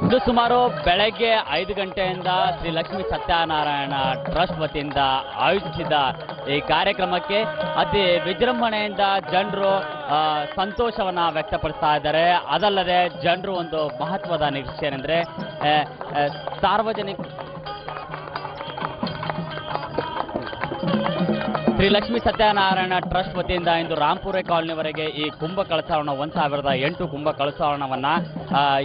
ಇದು ಸುಮಾರು ಬೆಳಗ್ಗೆ 5 ಗಂಟೆಯಿಂದ ಶ್ರೀ ಲಕ್ಷ್ಮೀ ಸತ್ಯನಾರಾಯಣ ಟ್ರಸ್ಟ್ ವತಿಯಿಂದ ಆಯೋಜಿಸಿದ ಈ ಕಾರ್ಯಕ್ರಮಕ್ಕೆ ಅತಿ ವಿಜೃಂಭಣೆಯಿಂದ ಜನರು ಸಂತೋಷವನ್ನ ವ್ಯಕ್ತಪಡಿಸ್ತಾ ಇದ್ದಾರೆ. ಅದಲ್ಲದೆ ಜನರು ಒಂದು ಮಹತ್ವದ ನಿರೀಕ್ಷೆ ಏನಂದ್ರೆ ಸಾರ್ವಜನಿಕ ಶ್ರೀ ಲಕ್ಷ್ಮೀ ಸತ್ಯನಾರಾಯಣ ಟ್ರಸ್ಟ್ ವತಿಯಿಂದ ಇಂದು ರಾಂಪುರೆ ಕಾಲೋನಿವರೆಗೆ ಈ ಕುಂಭ ಕಳಸಾವರಣ 1008 ಕುಂಭ ಕಳಸಾವರಣವನ್ನ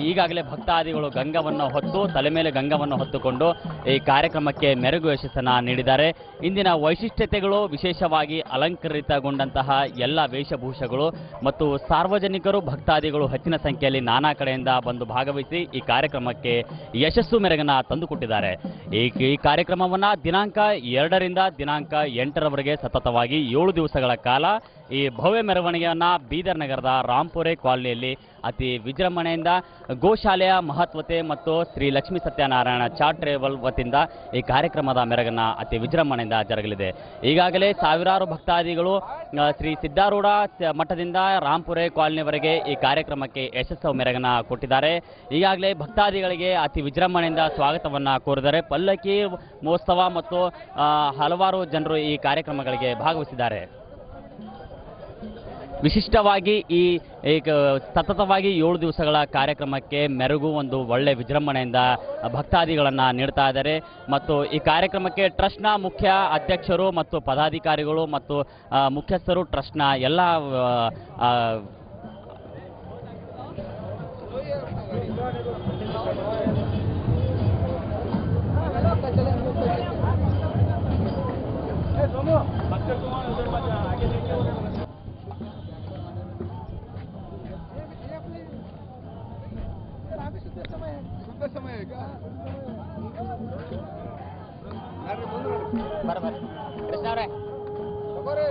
ಈಗಾಗಲೇ ಭಕ್ತಾದಿಗಳು ಗಂಗವನ್ನು ಹೊತ್ತು ತಲೆ ಮೇಲೆ ಗಂಗವನ್ನು ಹೊತ್ತುಕೊಂಡು ಈ ಕಾರ್ಯಕ್ರಮಕ್ಕೆ ಮೆರುಗು ಯಶಸ್ಸನ್ನ ನೀಡಿದ್ದಾರೆ. ಇಂದಿನ ವೈಶಿಷ್ಟ್ಯತೆಗಳು ವಿಶೇಷವಾಗಿ ಅಲಂಕರಿತಗೊಂಡಂತಹ ಎಲ್ಲ ವೇಷಭೂಷಗಳು ಮತ್ತು ಸಾರ್ವಜನಿಕರು ಭಕ್ತಾದಿಗಳು ಹೆಚ್ಚಿನ ಸಂಖ್ಯೆಯಲ್ಲಿ ನಾನಾ ಕಡೆಯಿಂದ ಬಂದು ಭಾಗವಹಿಸಿ ಈ ಕಾರ್ಯಕ್ರಮಕ್ಕೆ ಯಶಸ್ಸು ಮೆರುಗನ್ನ ತಂದುಕೊಟ್ಟಿದ್ದಾರೆ. ಈ ಕಾರ್ಯಕ್ರಮವನ್ನ ದಿನಾಂಕ 2ರಿಂದ ದಿನಾಂಕ 8ರವರೆಗೆ ಸತತವಾಗಿ 7 ದಿವಸಗಳ ಕಾಲ ಈ ಭವ್ಯ ಮೆರವಣಿಗೆಯನ್ನ ಬೀದರ್ ನಗರದ ರಾಂಪುರೆ ಕಾಲೋನಿಯಲ್ಲಿ ಅತಿ ವಿಜೃಂಭಣೆಯಿಂದ ಗೋಶಾಲೆಯ ಮಹತ್ವತೆ ಮತ್ತು ಶ್ರೀ ಲಕ್ಷ್ಮೀ ಸತ್ಯನಾರಾಯಣ ಚಾರಿಟೇಬಲ್ ವತಿಯಿಂದ ಈ ಕಾರ್ಯಕ್ರಮದ ಮೆರಗನ್ನ ಅತಿ ವಿಜೃಂಭಣೆಯಿಂದ ಜರುಗಲಿದೆ. ಈಗಾಗಲೇ ಸಾವಿರಾರು ಭಕ್ತಾದಿಗಳು ಶ್ರೀ ಸಿದ್ಧಾರೂಢ ಮಠದಿಂದ ರಾಂಪುರೆ ಕಾಲೋನಿವರೆಗೆ ಈ ಕಾರ್ಯಕ್ರಮಕ್ಕೆ ಯಶಸ್ಸು ಮೆರಗನ್ನ ಕೊಟ್ಟಿದ್ದಾರೆ. ಈಗಾಗಲೇ ಭಕ್ತಾದಿಗಳಿಗೆ ಅತಿ ವಿಜೃಂಭಣೆಯಿಂದ ಸ್ವಾಗತವನ್ನ ಕೋರಿದ್ದಾರೆ. ಪಲ್ಲಕ್ಕಿ ಮಹೋತ್ಸವ ಮತ್ತು ಹಲವಾರು ಜನರು ಈ ಕಾರ್ಯಕ್ರಮಗಳಿಗೆ ಭಾಗವಹಿಸಿದ್ದಾರೆ. ವಿಶಿಷ್ಟವಾಗಿ ಈ ಸತತವಾಗಿ 7 ದಿವಸಗಳ ಕಾರ್ಯಕ್ರಮಕ್ಕೆ ಮೆರುಗು ಒಂದು ಒಳ್ಳೆ ವಿಜೃಂಭಣೆಯಿಂದ ಭಕ್ತಾದಿಗಳನ್ನು ನೀಡ್ತಾ ಇದ್ದಾರೆ. ಮತ್ತು ಈ ಕಾರ್ಯಕ್ರಮಕ್ಕೆ ಟ್ರಸ್ಟ್ನ ಮುಖ್ಯ ಅಧ್ಯಕ್ಷರು ಮತ್ತು ಪದಾಧಿಕಾರಿಗಳು ಮತ್ತು ಮುಖ್ಯಸ್ಥರು ಟ್ರಸ್ಟ್ನ ಎಲ್ಲ ಕೃಷ್ಣ ಅವರೇ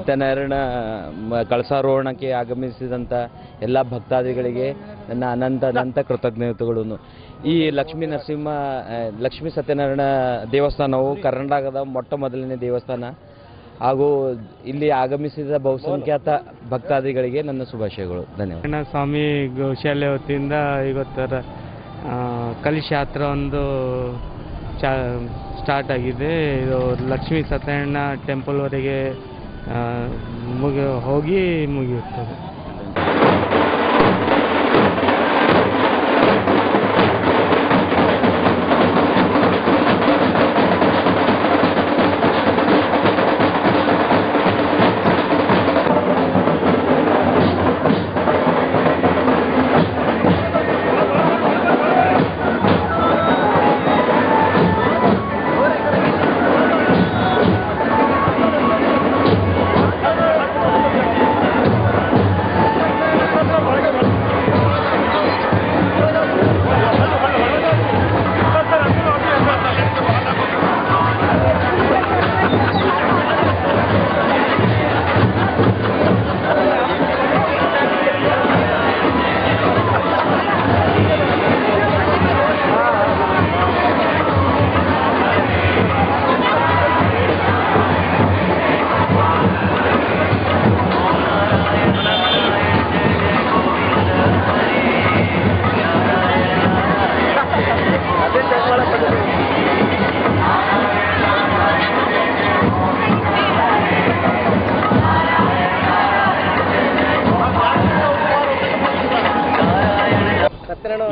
ಸತ್ಯನಾರಾಯಣ ಕಳಸಾರೋಹಣಕ್ಕೆ ಆಗಮಿಸಿದಂಥ ಎಲ್ಲ ಭಕ್ತಾದಿಗಳಿಗೆ ನನ್ನ ಅನಂತ ಕೃತಜ್ಞತೆಗಳನ್ನು. ಈ ಲಕ್ಷ್ಮೀ ಸತ್ಯನಾರಾಯಣ ದೇವಸ್ಥಾನವು ಕರ್ನಾಟಕದ ಮೊದಲನೇ ದೇವಸ್ಥಾನ ಹಾಗೂ ಇಲ್ಲಿ ಆಗಮಿಸಿದ ಬಹುಸಂಖ್ಯಾತ ಭಕ್ತಾದಿಗಳಿಗೆ ನನ್ನ ಶುಭಾಶಯಗಳು. ಧನ್ಯವಾದ. ಸ್ವಾಮಿ ಗೋಶಾಲೆ ವತಿಯಿಂದ ಇವತ್ತರ ಕಲಶ ಯಾತ್ರೆ ಒಂದು ಸ್ಟಾರ್ಟ್ ಆಗಿದೆ. ಇದು ಲಕ್ಷ್ಮೀ ಸತ್ಯನಾರಾಯಣ ಟೆಂಪಲ್ವರೆಗೆ ಹೋಗಿ ಮುಗಿಯುತ್ತದೆ.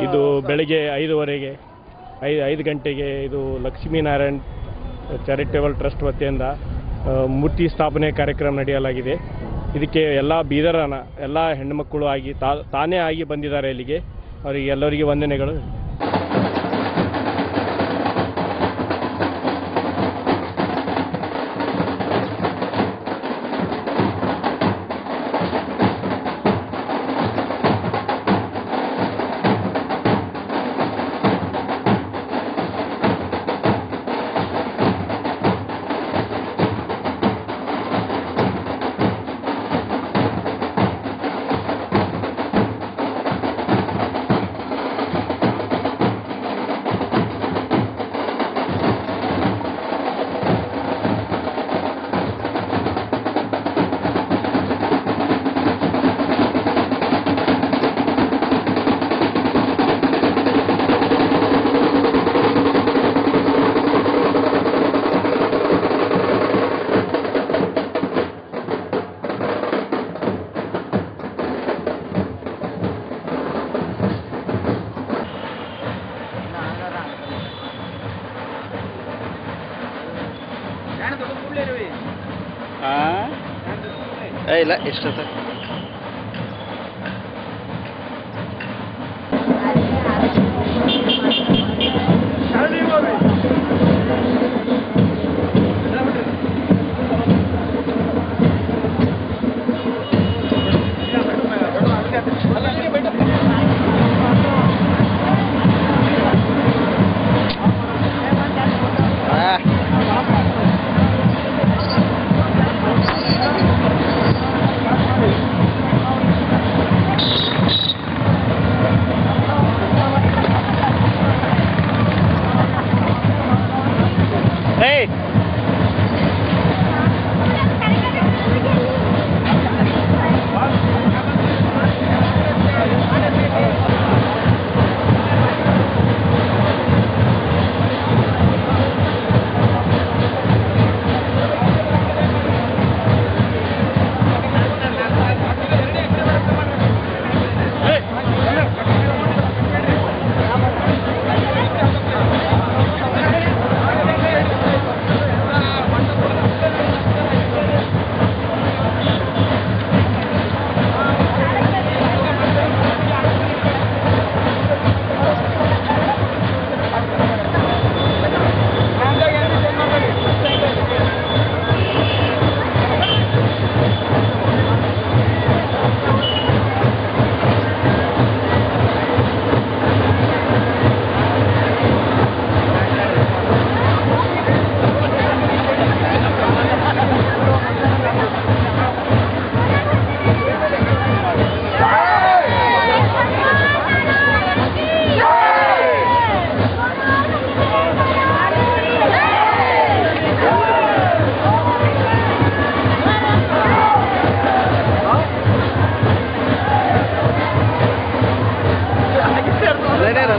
ಇದು ಬೆಳಗ್ಗೆ 5:15 5 ಗಂಟೆಗೆ ಇದು ಲಕ್ಷ್ಮೀನಾರಾಯಣ್ ಚಾರಿಟೇಬಲ್ ಟ್ರಸ್ಟ್ ವತಿಯಿಂದ ಮೂರ್ತಿ ಸ್ಥಾಪನೆ ಕಾರ್ಯಕ್ರಮ ನಡೆಯಲಾಗಿದೆ. ಇದಕ್ಕೆ ಎಲ್ಲ ಬೀದರನ ಎಲ್ಲ ಹೆಣ್ಣುಮಕ್ಕಳು ಆಗಿ ತಾನೇ ಆಗಿ ಬಂದಿದ್ದಾರೆ ಇಲ್ಲಿಗೆ. ಅವರಿಗೆ ಎಲ್ಲರಿಗೆ ವಂದನೆಗಳು. ಇಲ್ಲ ಎಷ್ಟು ಸರ್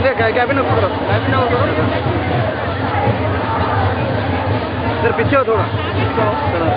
अंदर कैबिन में उतरो, कैबिन में उतरो इधर पीछे हो थोड़ा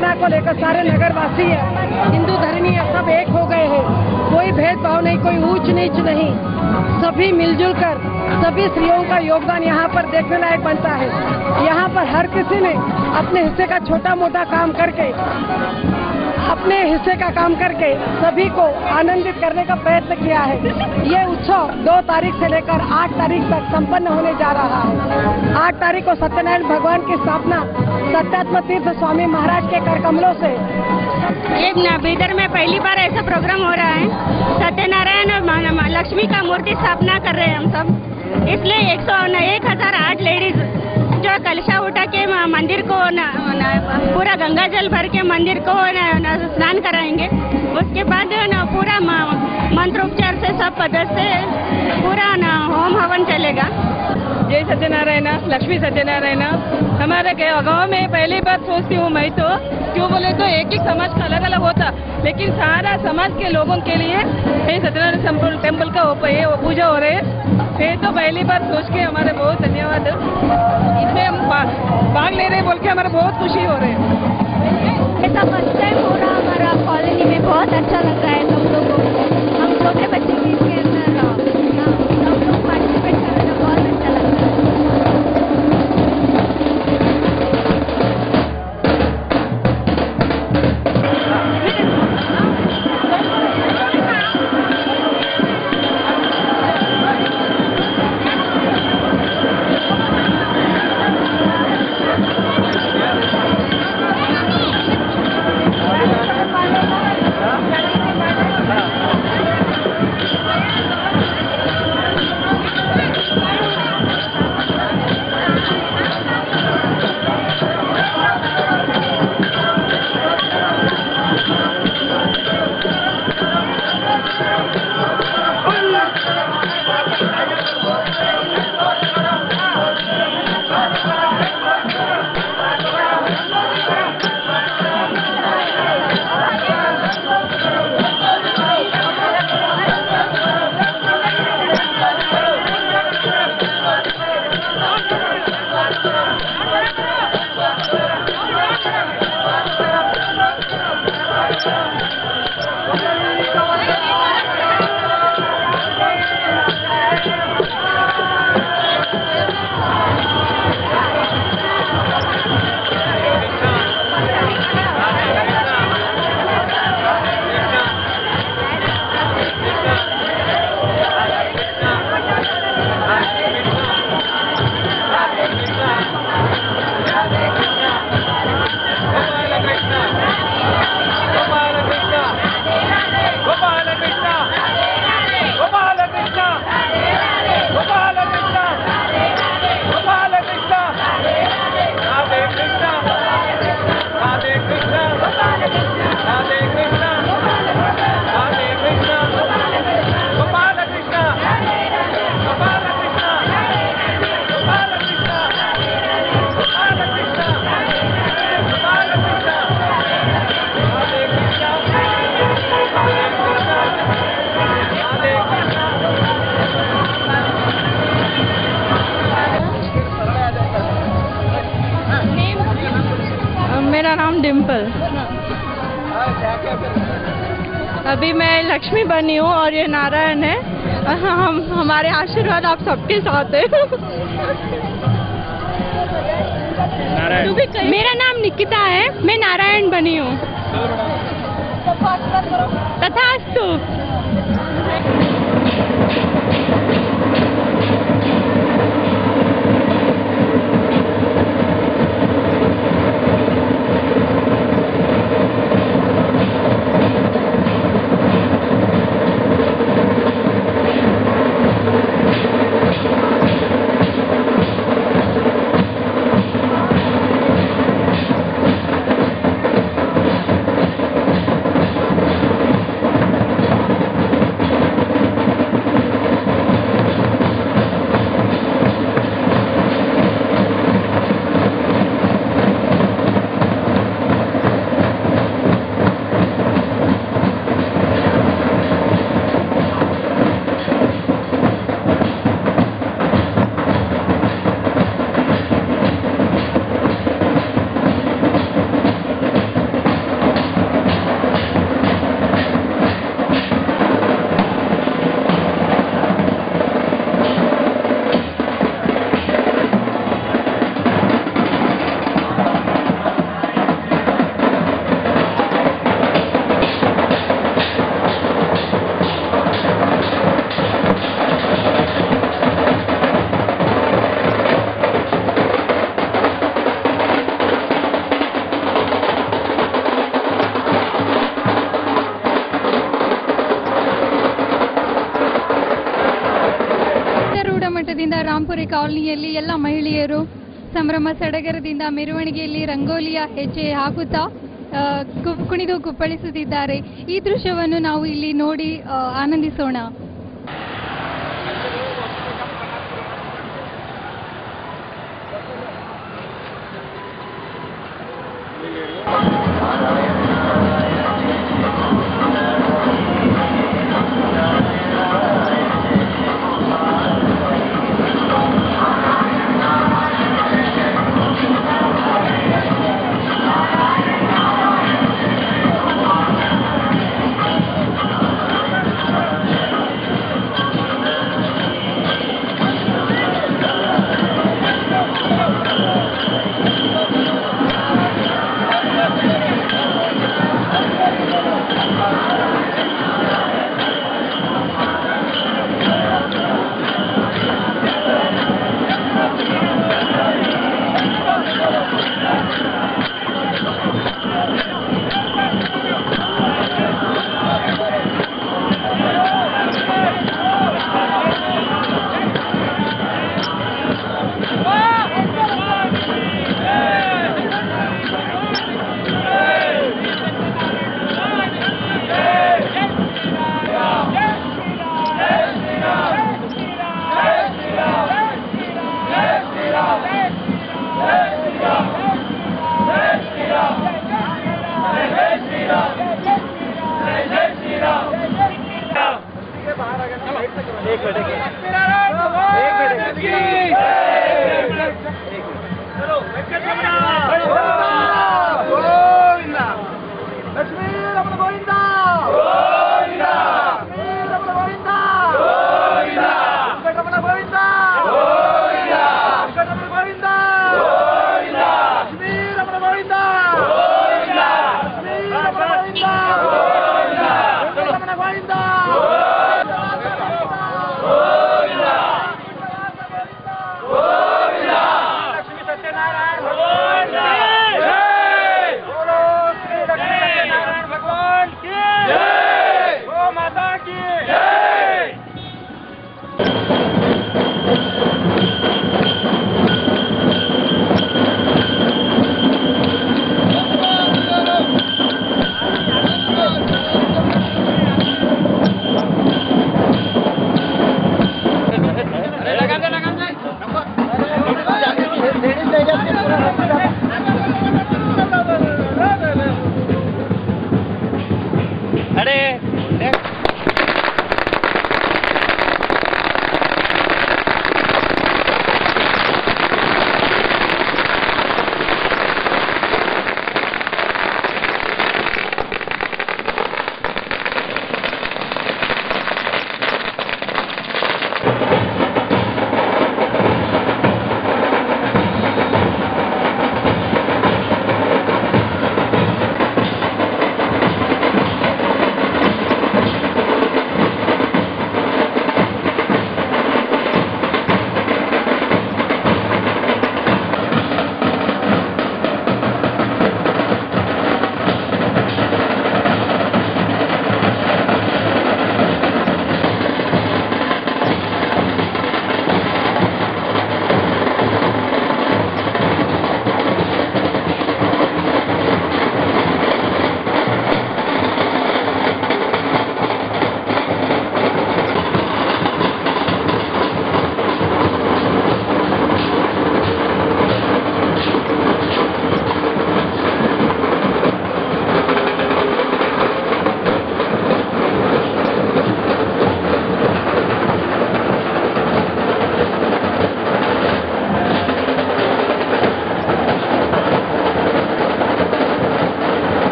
स्थापना को लेकर सारे नगरवासी हिंदू धर्मी सब एक हो गए हैं। कोई भेदभाव नहीं, कोई ऊंच नीच नहीं, सभी मिलजुल कर सभी स्त्रियों का योगदान यहाँ पर देखने लायक बनता है। यहाँ पर हर किसी ने अपने हिस्से का छोटा मोटा काम करके सभी को आनंदित करने का प्रयत्न किया है। ये उत्सव 2 तारीख से लेकर 8 तारीख तक संपन्न होने जा रहा है। 8 तारीख को सत्यनारायण भगवान की स्थापना सत्यात्म तीर्थ स्वामी महाराज के कर कमलों से ये बीदर में पहली बार ऐसा प्रोग्राम हो रहा है। सत्यनारायण लक्ष्मी का मूर्ति स्थापना कर रहे हैं हम सब, इसलिए 1008 लेडीज जो कलशा उठा के मंदिर को पूरा गंगा जल भर के मंदिर को स्नान कराएंगे। उसके बाद पूरा मंत्रोपचार से सब पद्धति से पूरा होम हवन चलेगा। जय सत्यनारायण, लक्ष्मी सत्यनारायण। हमारे गाँव में पहली बार सोचती हूँ मैं तो, क्यों बोले तो एक एक समाज का अलग अलग होता, लेकिन सारा समाज के लोगों के लिए सत्यनारायण टेम्पल का वो पूजा हो रहे है। ये तो पहली बार सोच के हमारे बहुत धन्यवाद। इसमें हम भाग ले रहे बोल के हमारे बहुत खुशी हो रही है। ऐसा फर्स्ट टाइम हो रहा हमारा कॉलोनी में, बहुत अच्छा लग रहा है सब लोगों को। हम छोटे बच्चे भी इसके अंदर सब लोग पार्टिसिपेट कर रहे हैं, बहुत अच्छा लग रहा है। मेरा नाम डिम्पल। अभी मैं लक्ष्मी बनी हूँ और ये नारायण है। हमारे आशीर्वाद आप सबके साथ है। मेरा नाम निकिता है, मैं नारायण बनी हूँ। तथास्तु। ಹರ್ಷೋಲ್ಲಾಸದಿಂದ ರಾಂಪುರಿ ಕಾಲನಿಯಲ್ಲಿ ಎಲ್ಲ ಮಹಿಳೆಯರು ಸಂಭ್ರಮ ಸಡಗರದಿಂದ ಮೆರವಣಿಗೆಯಲ್ಲಿ ರಂಗೋಲಿಯ ಹೆಜ್ಜೆ ಹಾಕುತ್ತಾ ಕುಣಿದು ಕುಪ್ಪಳಿಸುತ್ತಿದ್ದಾರೆ. ಈ ದೃಶ್ಯವನ್ನು ನಾವು ಇಲ್ಲಿ ನೋಡಿ ಆನಂದಿಸೋಣ.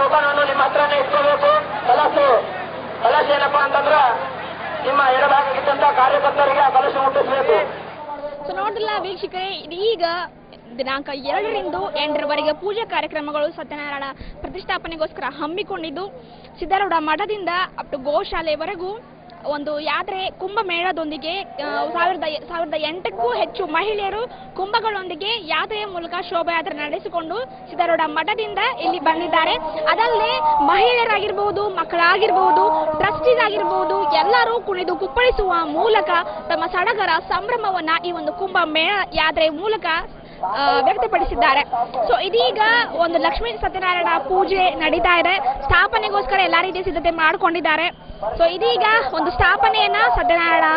ಟೋಕನನ್ನು ನಿಮ್ಮ ಹತ್ರನೇ ಇಟ್ಕೋಬೇಕು. ಕಲಶ ಏನಪ್ಪಾ ಅಂತಂದ್ರೆ ನಿಮ್ಮ ಎಡಭಾಗಕ್ಕಿದ್ದಂತ ಕಾರ್ಯಕರ್ತರಿಗೆ ಆ ಕಲಶ ಮುಟ್ಟಿಸಬೇಕು. ಸೊ ನೋಡಿಲ್ಲ ವೀಕ್ಷಕರೇ, ಇದೀಗ ದಿನಾಂಕ 2ರಿಂದ 8ರವರೆಗೆ ಪೂಜಾ ಕಾರ್ಯಕ್ರಮಗಳು ಸತ್ಯನಾರಾಯಣ ಪ್ರತಿಷ್ಠಾಪನೆಗೋಸ್ಕರ ಹಮ್ಮಿಕೊಂಡಿದ್ದು, ಸಿದ್ದಾರೂಢ ಮಠದಿಂದ ಅಪ್ ಟು ಗೋಶಾಲೆವರೆಗೂ ಒಂದು ಯಾತ್ರೆ ಕುಂಭಮೇಳದೊಂದಿಗೆ 1008ಕ್ಕೂ ಹೆಚ್ಚು ಮಹಿಳೆಯರು ಕುಂಭಗಳೊಂದಿಗೆ ಯಾತ್ರೆಯ ಮೂಲಕ ಶೋಭಾಯಾತ್ರೆ ನಡೆಸಿಕೊಂಡು ಸಿದ್ದಾರೂಢ ಮಠದಿಂದ ಇಲ್ಲಿ ಬಂದಿದ್ದಾರೆ. ಅದಲ್ಲದೆ ಮಹಿಳೆಯರಾಗಿರ್ಬಹುದು, ಮಕ್ಕಳಾಗಿರ್ಬಹುದು, ಟ್ರಸ್ಟೀಸ್ ಆಗಿರ್ಬಹುದು, ಎಲ್ಲರೂ ಕುಣಿದು ಕುಪ್ಪಳಿಸುವ ಮೂಲಕ ತಮ್ಮ ಸಡಗರ ಸಂಭ್ರಮವನ್ನ ಈ ಒಂದು ಕುಂಭಮೇಳ ಯಾತ್ರೆ ಮೂಲಕ ವ್ಯಕ್ತಪಡಿಸಿದ್ದಾರೆ. ಸೊ ಇದೀಗ ಒಂದು ಲಕ್ಷ್ಮೀ ಸತ್ಯನಾರಾಯಣ ಪೂಜೆ ನಡೀತಾ ಇದೆ. ಸ್ಥಾಪನೆಗೋಸ್ಕರ ಎಲ್ಲಾ ರೀತಿಯ ಸಿದ್ಧತೆ ಮಾಡಿಕೊಂಡಿದ್ದಾರೆ. ಸೊ ಇದೀಗ ಒಂದು ಸ್ಥಾಪನೆಯನ್ನ ಸತ್ಯನಾರಾಯಣ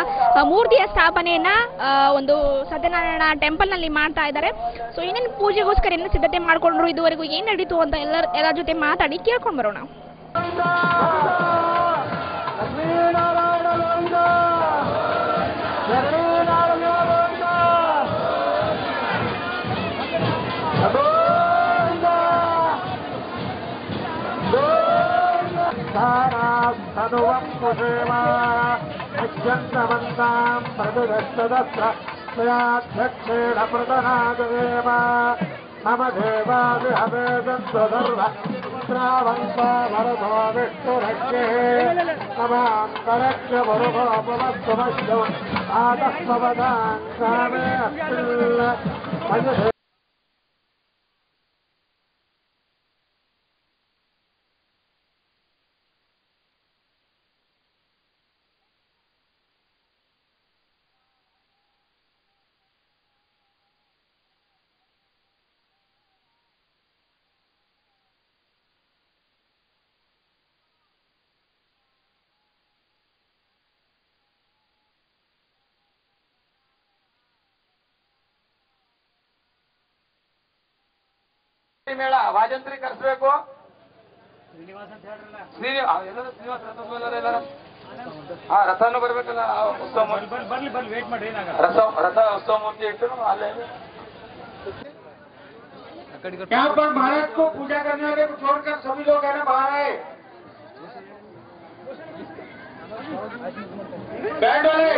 ಮೂರ್ತಿಯ ಸ್ಥಾಪನೆಯನ್ನ ಒಂದು ಸತ್ಯನಾರಾಯಣ ಟೆಂಪಲ್ ನಲ್ಲಿ ಮಾಡ್ತಾ ಇದ್ದಾರೆ. ಸೊ ಏನೇನು ಪೂಜೆಗೋಸ್ಕರ ಏನು ಸಿದ್ಧತೆ ಮಾಡ್ಕೊಂಡ್ರು, ಇದುವರೆಗೂ ಏನ್ ನಡೀತು ಅಂತ ಎಲ್ಲರ ಜೊತೆ ಮಾತಾಡಿ ಕೇಳ್ಕೊಂಡ್ ಬರೋಣ. ಅತ್ಯಂತವಂತಾಂ ಪ್ರತಿದಷ್ಟದತ್ರ ಸ್ವಯಾಧ್ಯಕ್ಷೇಣ ಪ್ರತನಾದೇವ ನಮ ದೇವಾದಿಹವೇದಂತು ಸರ್ವ ಶ್ರಾವಂತ ವರದೋ ವಿಷ್ಣುರಕ್ಷೇ ನಮಾಂತರಕ್ಷ ವರುಭೋಪಮಸ್ತುಮಶ್ಯೋ ಆದಸ್ಮವದಾಂಕಾಮೇ ಅಸ್ತಿಲ್ಲ ಮಯ ಮೇಳ ವಾಜಂತ್ರಿ ಕರೆಸಬೇಕು. ರಥನು ಬರ್ಬೇಕಲ್ಲ, ರಥ ಉತ್ಸವ ಮೂರ್ತಿ ಇಟ್ಟು ಅಲ್ಲೇ यहाँ पर भारत को पूजा करने वाले को छोड़कर सभी लोग है ना बाहर आए। बैंड वाले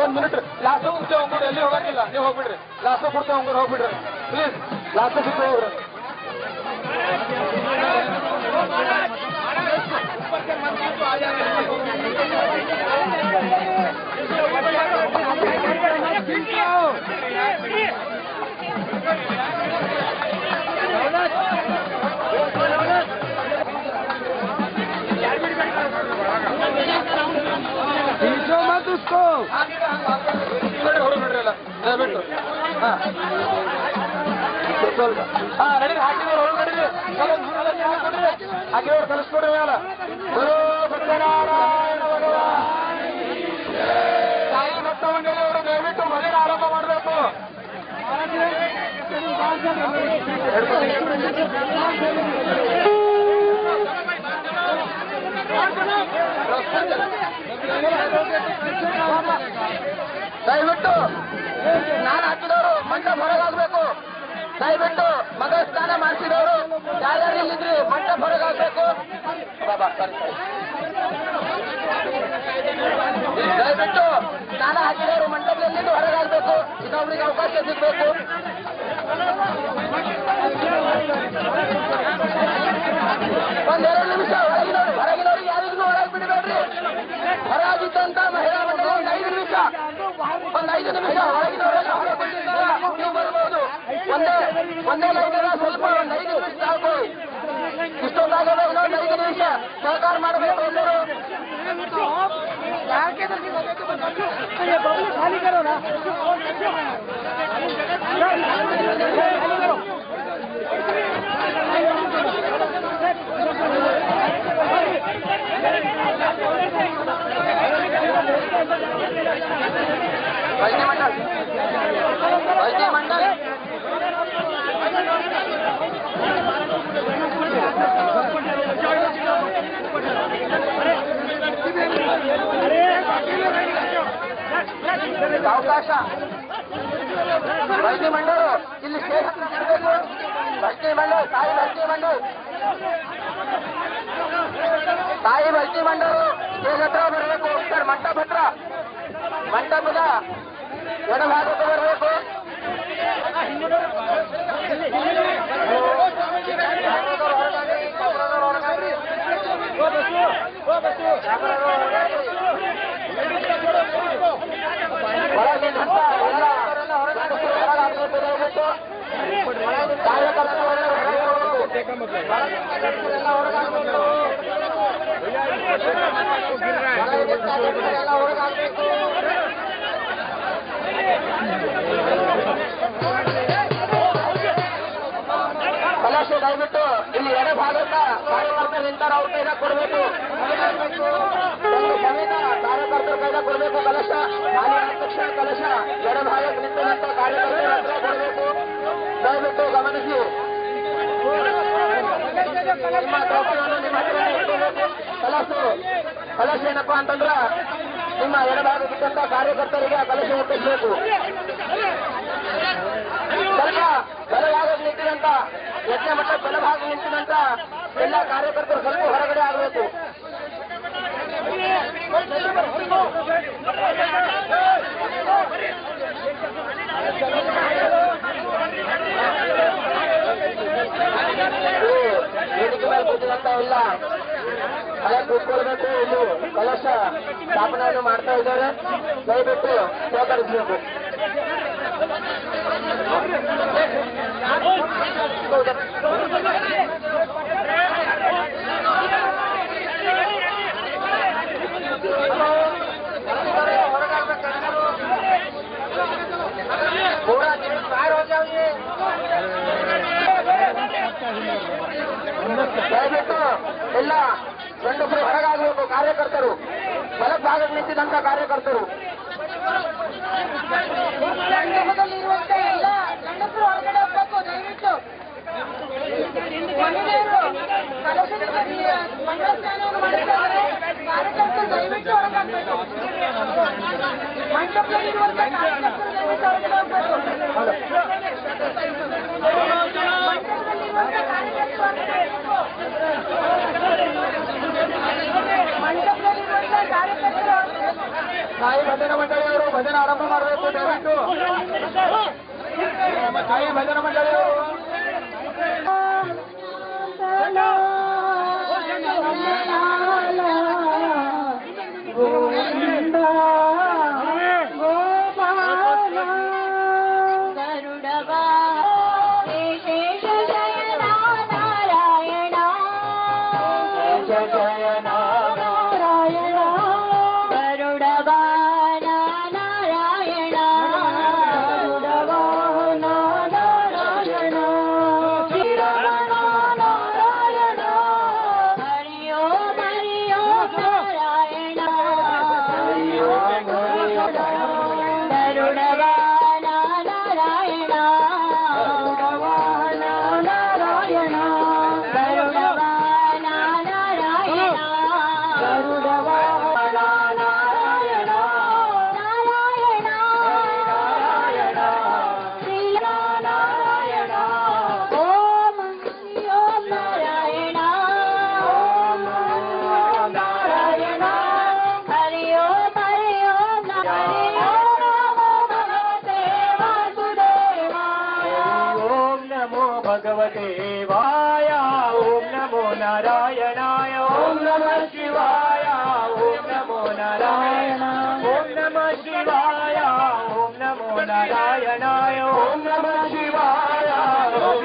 ಒಂದು ಮಿನಿಟ್ ಲಾಸ್ಟ್ ಕುರ್ಚಿ ಹೋಗ್ಬಿಡ್ರಿ, ಎಲ್ಲಿ ಹೋಗಂಗಿಲ್ಲ, ನೀವು ಹೋಗ್ಬಿಡ್ರಿ, ಲಾಸ್ಟ್ ಕುರ್ಚಿ ಹೋಗ್ಬಿಡ್ರಿ ಪ್ಲೀಸ್, ಲಾಸ್ಟ್ ಕುರ್ಚಿ ಹೋಗ್ರಿ. मत उसको ಹೊರಬಿಡ್ರಲ್ಲ ದಯವಿಟ್ಟು. ನಡೀರಿ, ಹಾಕಿದವ್ರು ಹೊರಬಿಡ್ರಿ, ಹಾಕಿದವ್ರು ಕಲಿಸ್ಕೊಡ್ರಿ ಮೇಲೆ. ಸತ್ಯನಾರಾಯಣ ಸಾಯಿ ಭಕ್ತ ಮಂಡಳಿಯವರು ದಯವಿಟ್ಟು ಮದುವೆ ಆರಂಭ ಮಾಡಬೇಕು. ದಯವಿಟ್ಟು ನಾನು ಹಾಕಿದವರು ಮಂಟಪ ಹೊರಗಾಗಬೇಕು. ದಯವಿಟ್ಟು ಮಗ ಸ್ನಾನ ಮಾಡಿಸಿದವರು ಯಾರ್ಯಾರು ಇಲ್ಲಿದ್ರಿ ಮಂಟಪ ಹೊರಗಾಗಬೇಕು. ದಯವಿಟ್ಟು ಸ್ನಾನ ಹಾಕಿದವರು ಮಂಟಪದಲ್ಲಿ ಹೊರಗಾಗಬೇಕು. ಇನ್ನೊಬ್ರಿಗೆ ಅವಕಾಶ ಸಿಗಬೇಕು. ಒಂದೆರಡು ನಿಮಿಷ ಹೊರಗಿನವ್ರು, ಹೊರಗಿನವ್ರಿಗೆ ಯಾರಿಗೂ ಹೊರಗೆ ಬಿಡಬೇಡ್ರಿ. ಹೊರಗಿದ್ದಂತ ಮಹಿಳಾ ಮಂಡಳಿ ಒಂದು 5 ನಿಮಿಷ ಹೊರಗಿನವರೆಲ್ಲ ಹೊರಗೆ ಒಂದೇ ಲೈನ್ ಸ್ವಲ್ಪ 5 ನಿಮಿಷ ಸಾಕು. ಇಷ್ಟೊಂದಾಗಲ್ಲ, ಇನ್ನೊಂದು 5 ನಿಮಿಷ ಸಹಕಾರ ಮಾಡಬೇಕು ಎಲ್ಲರೂ. ಮಂಡल ಅವಕಾಶ ಬಸ್ತಿ ಮಂಡಳು ಇಲ್ಲಿ ಸ್ಟೇಜ್ ಹತ್ರ ಬರಬೇಕು. ಬಸ್ತಿ ಮಂಡಳು ತಾಯಿ ಬಸ್ತಿ ಮಂಡಳು ಸ್ಟೇಜ್ ಹತ್ರ ಬರಬೇಕು. ಸರ್ ಮಂಟಪ ಹತ್ರ, ಮಂಟಪದ ಎಡಭಾಗಕ್ಕೆ ಬರಬೇಕು. ಕಲಾಶ ದಯವಿಟ್ಟು ಇಲ್ಲಿ ಎಡಭಾಗದ ಕಾರ್ಯಕರ್ತರು ನಿಂತಾರ, ಅವ್ರ ಕೈದಾಗ ಕೊಡಬೇಕು. ಸಮೇತ ಕಾರ್ಯಕರ್ತರ ಕೈದಾಗ ಕೊಡಬೇಕು ಕಲಶ. ಹಾಲಿ ಆದ ತಕ್ಷಣ ಕಲಶ ಎಡಭಾಗಕ್ಕೆ ನಿಂತ ಕಾರ್ಯಕರ್ತರ ಹತ್ರ ಕೊಡಬೇಕು. ದಯವಿಟ್ಟು ಗಮನಿಸಿ. ನಿಮ್ಮ ದ್ರವ್ಯವನ್ನು ನಿಮ್ಮ ಹತ್ರ ಇಟ್ಕೋಬೇಕು. ಕಲಶ ಏನಪ್ಪಾ ಅಂತಂದ್ರ ನಿಮ್ಮ ಎಡಭಾಗಕ್ಕಿದ್ದಂತ ಕಾರ್ಯಕರ್ತರಿಗೆ ಆ ಕಲಶ ಒಪ್ಪಿಸಬೇಕು. ಸ್ವಲ್ಪ ಬಲಭಾಗಕ್ಕೆ ನಿಂತಿದಂತ ಯಜ್ಞ ಮಟ್ಟ ಬಲಭಾಗ ನಿಂತಿದಂತ ಎಲ್ಲ ಕಾರ್ಯಕರ್ತರು ಸ್ವಲ್ಪ ಹೊರಗಡೆ ಆಗಬೇಕು. ವೇದಿಕೆ ಮೇಲೆ ಕೂತಿದಂತ ಎಲ್ಲ ಅಲ್ಲೇ ಕೂತ್ಕೊಳ್ಬೇಕು. ಇಲ್ಲಿ ಕಲಶ ಸ್ಥಾಪನೆಯನ್ನು ಮಾಡ್ತಾ ಇದ್ದಾರೆ, ದಯವಿಟ್ಟು ಸಹಕರಿಸಬೇಕು. ದಯವಿಟ್ಟು ಎಲ್ಲ ಗಂಡಸರು ಹೊರಗಾಗಬೇಕು. ಕಾರ್ಯಕರ್ತರು ಬಲಭಾಗಕ್ಕೆ ನಿಂತಿದಂತ ಕಾರ್ಯಕರ್ತರು ಮಂಟಪದಲ್ಲಿರುವಂತ ಎಲ್ಲ ಗಂಡಸರು ಹೊರಗಡೆ ಹೋಗ್ಬೇಕು. ದಯವಿಟ್ಟು ಮಹಿಳೆಯರು ಕಲಶದಲ್ಲಿ ಮಂಗಳ ಸ್ನಾನವನ್ನು ಮಾಡುತ್ತಾರೆ. ಕಾರ್ಯಕರ್ತರು ದಯವಿಟ್ಟು ಹೊರಗಾಗಬೇಕು. ಮಂಟಪದಲ್ಲಿರುವಂತ ಕಾರ್ಯಕರ್ತರು ದಯವಿಟ್ಟು ಹೊರಗಡೆ ಹೋಗ್ಬೇಕು. ಮಂಟಪದಲ್ಲಿರುವಂತ ಕಾರ್ಯಕರ್ತರು ತಾಯಿ ಭಜನ ಮಂಡಳಿಯವರು ಭಜನೆ ಆರಂಭ ಮಾಡಬೇಕು. ದಯವಿಟ್ಟು ತಾಯಿ ಭಜನ ಮಂಡಳಿಯವರು भगवते वाय ओम नमो नारायणाय ओम नमः शिवाय ओम नमो नारायण ओम नमः शिवाय ओम नमो नारायणाय ओम नमः शिवाय ओम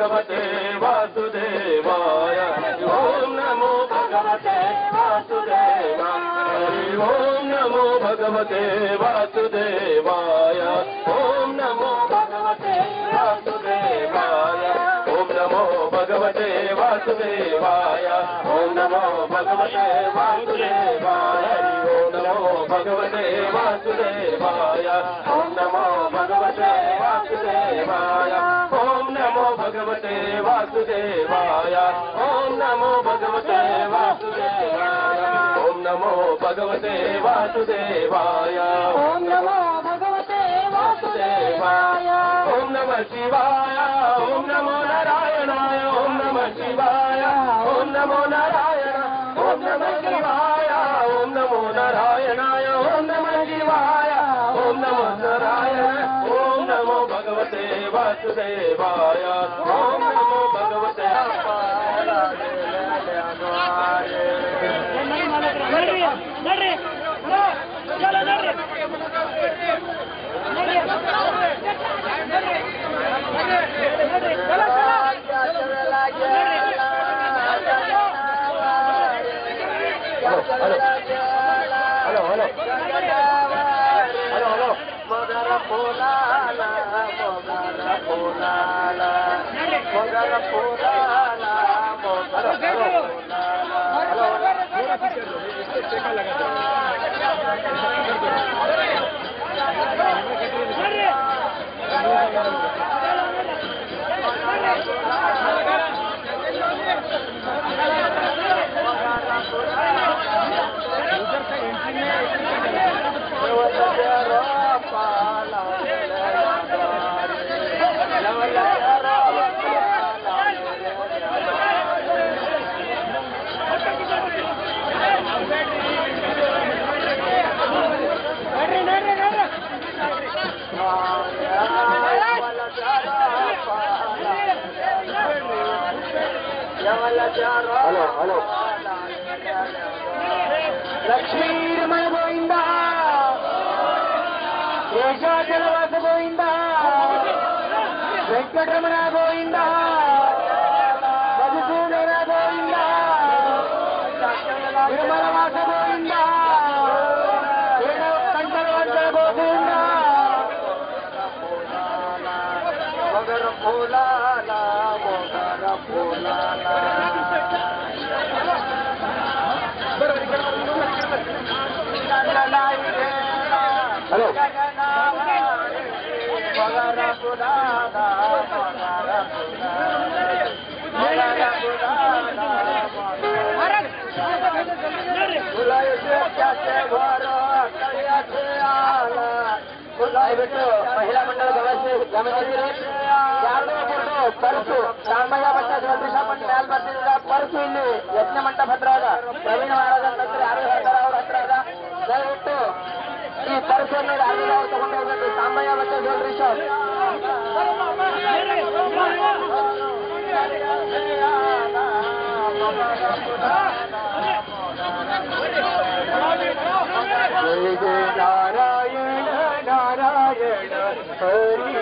भगवते वासुदेवाय ओम नमो भगवते वासुदेवाय ओम नमो भगवते वासुदेवाय ओम नमो भगवते वासुदेवाय ओम नमो भगवते वासुदेवाय ओम नमो भगवते वासुदेवाय ओम नमो भगवते वासुदेवाय ओम नमो भगवते वासुदेवाय ओम नमो भगवते वासुदेवाय ओम नमो भगवते वासुदेवाय ओम नमो भगवते वासुदेवाय ओम नमो भगवते वासुदेवाय ओम नमः शिवाय ओम नमो नारायणाय ओम नमः शिवाय ओम नमो नारायण ओम नमः शिवाय ओम नमो नारायणाय ओम नमः शिवाय ओम नमो नारायण ओम नमो भगवते वासुदेवाय ओम नमो भगवते ಹಲೋ ಹಲೋ ಲಕ್ಷ್ಮೀರಮಣ ಗೋವಿಂದ ಶೇಷಾಚಲವಾಸ ಗೋವಿಂದ ವೆಂಕಟರಮಣ ಗೋವಿಂದ ಮಧುಸೂದನ ಗೋವಿಂದ ನಿರ್ಮಲವಾಸ ಗೋವಿಂದ ಕಂಠವಂತ ಗೋವಿಂದ ಮಗರ ಪೋಲಾಲ ಮಗರ ಪೋಲಾಲ ಹಲೋ ದಯವಿಟ್ಟು ಮಹಿಳಾ ಮಂಡಳ ಗಮನಿಸಿರಿ ಯಾರದೋ ಒಬ್ಬರದು ಪರ್ಸು ಶಾಮಯ್ಯ ಭಟ್ಟ ಜ್ಯೋತಿಷಾಪಟ್ಟ ಮ್ಯಾಲ್ ಬರ್ತಿದ್ರ ಪರ್ಸು ಇಲ್ಲಿ ಯಜ್ಞ ಮಂಟಪ ಹತ್ರ ಅದ ಪ್ರವೀಣ ಮಹಾರಾಜ್ ಅಂತ ಯಾರು ಹೇಳ್ತಾರ ಅವ್ರ ಹತ್ರ ಅದ ದಯವಿಟ್ಟು ಈ ಪರ್ಸನ್ನು ಅಲ್ಲಿ ನಾವು ತಗೊಂಡು ಹೋಗ್ಬೇಕು ಶಾಮಯ್ಯ ಭಟ್ಟ ಜ್ಯೋತಿ ಶಾಪ್ ಜಯ ಜಯ ನಾರಾಯಣ ನಾರಾಯಣ ಹರಿ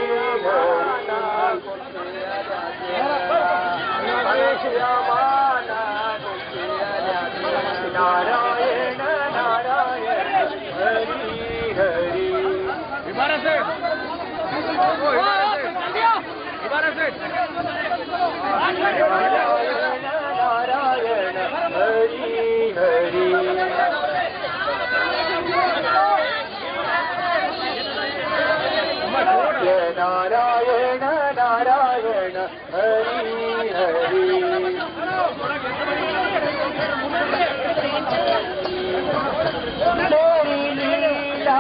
ನಾರಾಯಣ ನಾರಾಯಣ ಹರಿ ಹರಿ ನಾರಾಯಣ ಹರಿ ಹರಿ ನಾರಾಯಣ ನಾರಾಯಣ ಹರಿ ಹರಿ तेरी लीला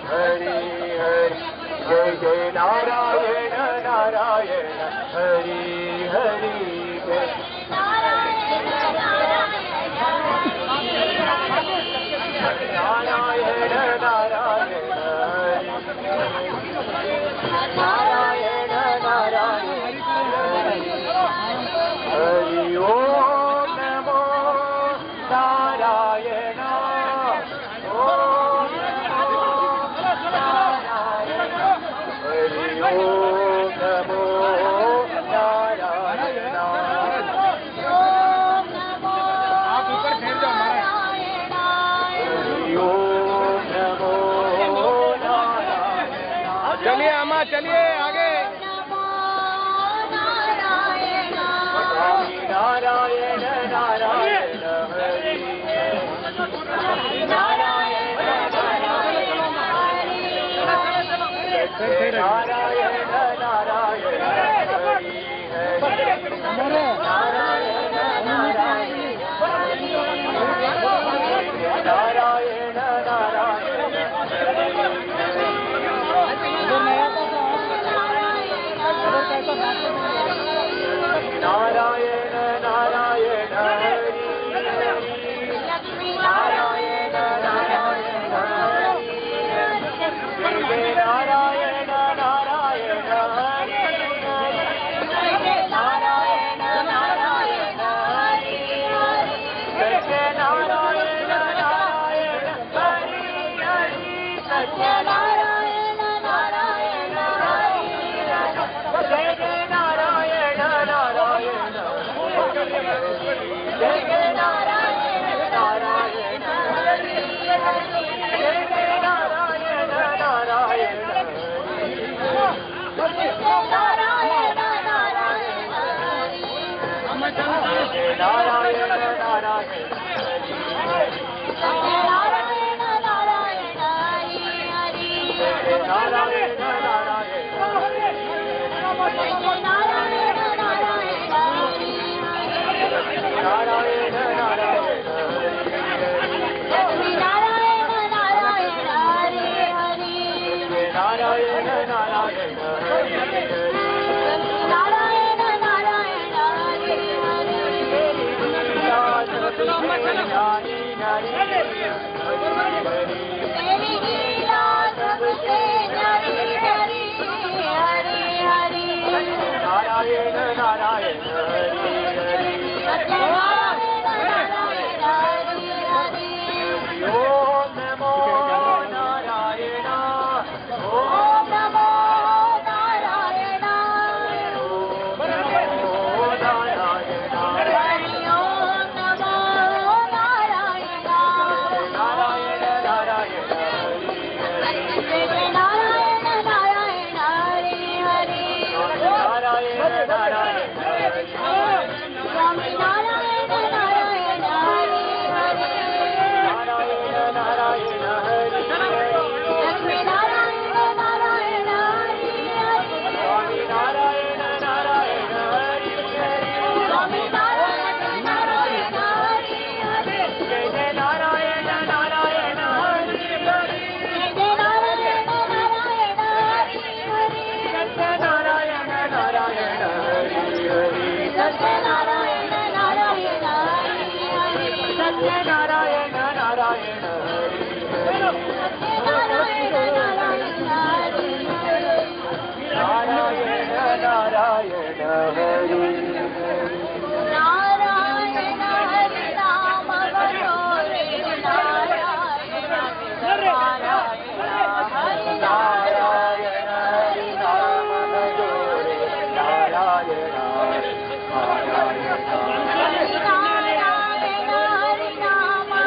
हरि हरि जय जय नारायण नारायण हरि हरि जय चलिए अम्मा चलिए आगे। नारायण नारायण हरि नारायण नारायण नारायण नारायण हरि नारायण नारायण नारायण नारायण हरि नारायण नारायण हरि नारायण नारायण हरि नारायण नारायण हरि सत्यनारायण नारायण हरि हरि सत्यनारायण नारायण हरि जय जय नारायण नारायण जय जय नारायण नारायण हरि जय जय नारायण नारायण जय नारायण नारायण हरि जय नारायण नारायण नारायण नारायण हरि हरि जय नारायण नारायण नारायण नारायण हरि नारायण नारायण नारायण नारायण हरि हरि नारायण नारायण हरि नारायण नारायण हरि हरि नारी नारी मेरी लीला सबसे नारी नारी हरि हरि नारायण नारायण हरि हरि सत्यनारायण नारायण हरि हरि ओम नमो नारायण ओम नमो नारायण ओम नमो नारायण हरि ओम नमो नारायण नारायण नारायण हरि हरि नारायण नारायण हरि हरि नारायण नारायण हरि स्वामी नारायण नारायण हरि हरि नारायण नारायण हरि लक्ष्मी नारायण नारायण हरि हरि स्वामी नारायण नारायण हरि हरि स्वामी नारायण नारायण हरि हरि जय जय नारायण नारायण हरि हरि जय जय नारायण नारायण हरि हरि सत्यनारायण नारायण हरि हरि सत्यनारायण नारायण हरि हरि सत्यनारायण नारायण हरि हरि सत्यनारायण नारायण हरि हरि नारायण नारायण हरि नारायण हरि नाम बलोरे नारायण हरि नारायण हरि नाम बलोरे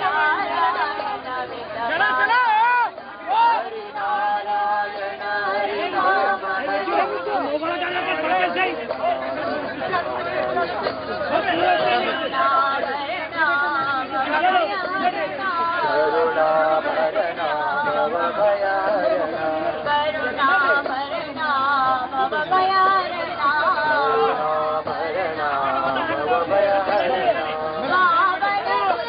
नारायण नारायण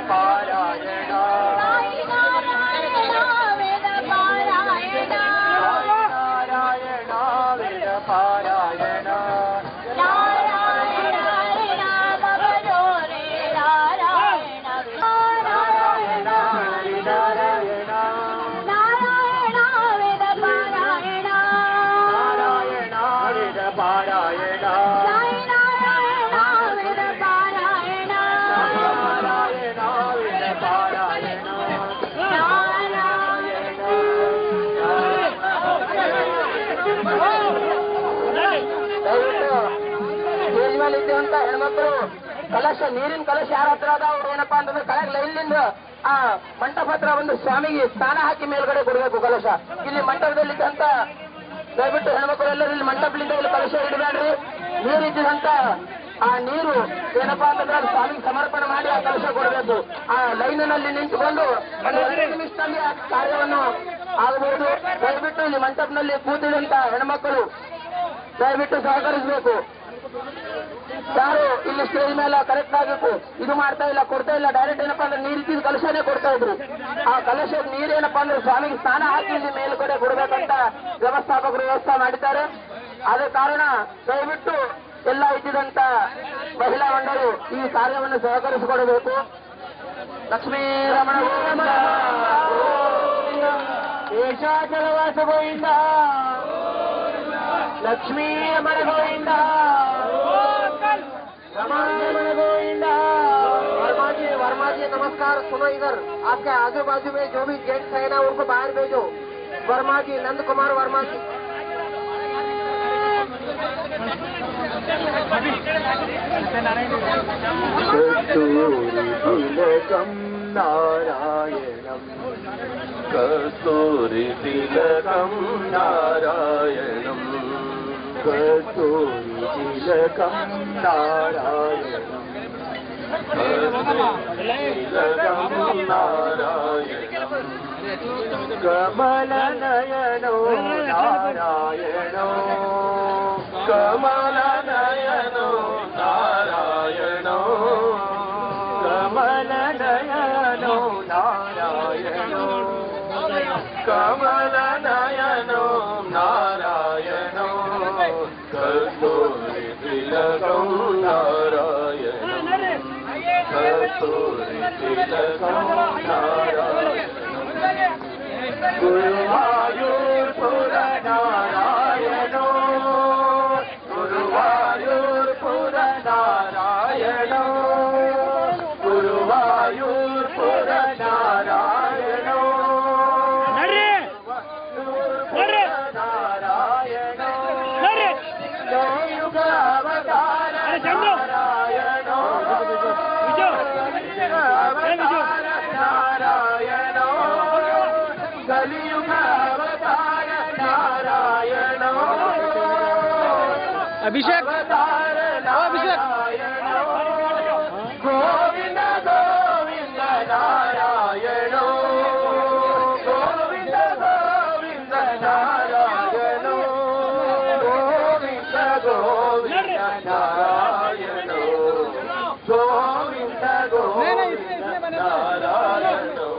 ಪಾರಾಯಣ ಇದ್ದೇವಂತ ಹೆಣ್ಮಕ್ಳು ಕಲಶ ನೀರಿನ ಕಲಶ ಯಾರ ಹತ್ರ ಅದ ಅವ್ರು ಏನಪ್ಪಾ ಅಂತಂದ್ರೆ ಕೆಳಗೆ ಲೈನ್ಲಿಂದ ಆ ಮಂಟಪ ಹತ್ರ ಒಂದು ಸ್ವಾಮಿಗೆ ಸ್ನಾನ ಹಾಕಿ ಮೇಲ್ಗಡೆ ಕೊಡಬೇಕು ಕಲಶ. ಇಲ್ಲಿ ಮಂಟಪದಲ್ಲಿದ್ದಂತ ದಯವಿಟ್ಟು ಹೆಣ್ಮಕ್ಳು ಎಲ್ಲರೂ ಇಲ್ಲಿ ಮಂಟಪದಿಂದ ಇಲ್ಲಿ ಕಲಶ ಇಡಬೇಡ್ರಿ. ನೀರಿದ್ದಂತ ಆ ನೀರು ಏನಪ್ಪಾ ಅಂತಂದ್ರೆ ಅದು ಸ್ವಾಮಿಗೆ ಸಮರ್ಪಣೆ ಮಾಡಿ ಆ ಕಲಶ ಕೊಡಬೇಕು. ಆ ಲೈನಿನಲ್ಲಿ ನಿಂತುಕೊಂಡು ಒಂದು 2 ನಿಮಿಷದಲ್ಲಿ ಆ ಕಾರ್ಯವನ್ನು ಆಗಬಹುದು. ದಯವಿಟ್ಟು ಇಲ್ಲಿ ಮಂಟಪದಲ್ಲಿ ಕೂತಿದಂತ ಹೆಣ್ಮಕ್ಕಳು ದಯವಿಟ್ಟು ಸಹಕರಿಸಬೇಕು. ಯಾರು ಇಲ್ಲಿ ಸ್ಟೇಜ್ ಮೇಲೆ ಕರೆಕ್ಟ್ ಆಗಬೇಕು ಇದು ಮಾಡ್ತಾ ಇಲ್ಲ ಕೊಡ್ತಾ ಇಲ್ಲ. ಡೈರೆಕ್ಟ್ ಏನಪ್ಪಾ ಅಂದ್ರೆ ನೀರಿದ್ದ ಕಲಶನೇ ಕೊಡ್ತಾ ಇದ್ರು. ಆ ಕಲಶದ ನೀರೇನಪ್ಪಾ ಅಂದ್ರೆ ಸ್ವಾಮಿಗೆ ಸ್ನಾನ ಹಾಕಿ ಇಲ್ಲಿ ಮೇಲ್ಗಡೆ ಕೊಡಬೇಕಂತ ವ್ಯವಸ್ಥಾಪಕರು ವ್ಯವಸ್ಥೆ ಮಾಡಿದ್ದಾರೆ. ಆದ ಕಾರಣ ದಯವಿಟ್ಟು ಎಲ್ಲ ಇದ್ದಿದಂತ ಮಹಿಳಾ ಮಂಡಳಿ ಈ ಕಾರ್ಯವನ್ನು ಸಹಕರಿಸಿಕೊಡಬೇಕು. ಲಕ್ಷ್ಮೀ ರಮಣ ಗೋವಿಂದ, ಶೇಷಾಚಲವಾಸ ಗೋವಿಂದ, लक्ष्मी रमण गोविंदा, रमण गोविंदा। वर्मा जी नमस्कार। सुनो इधर आपके आजू बाजू में जो भी जेंट्स है ना उनको बाहर भेजो। वर्मा जी, नंद कुमार वर्मा जी। नारायणम् कस्तूरि तिलकं नारायणम् कस्तूरि तिलकं नारायणम् तिलकं नारायणम् कमलनयनो नारायणो कमलनयनो नारायणो कमलनयनो नारायणो कमलनयनो नारायणो कस्तूरि तिलकं नारायणं कस्तूरि तिलकं नारायणं गुरुवायूरपुर नारायणो गुरुवायूरपुर नारायणो गुरुवायूरपुर नारायणो अभिषेक अभिषेक गोविंद गोविंद नारायणो गोविंद गोविंद नारायणो गोविंद गोविंद नारायणो गोविंद गोविंद नारायणो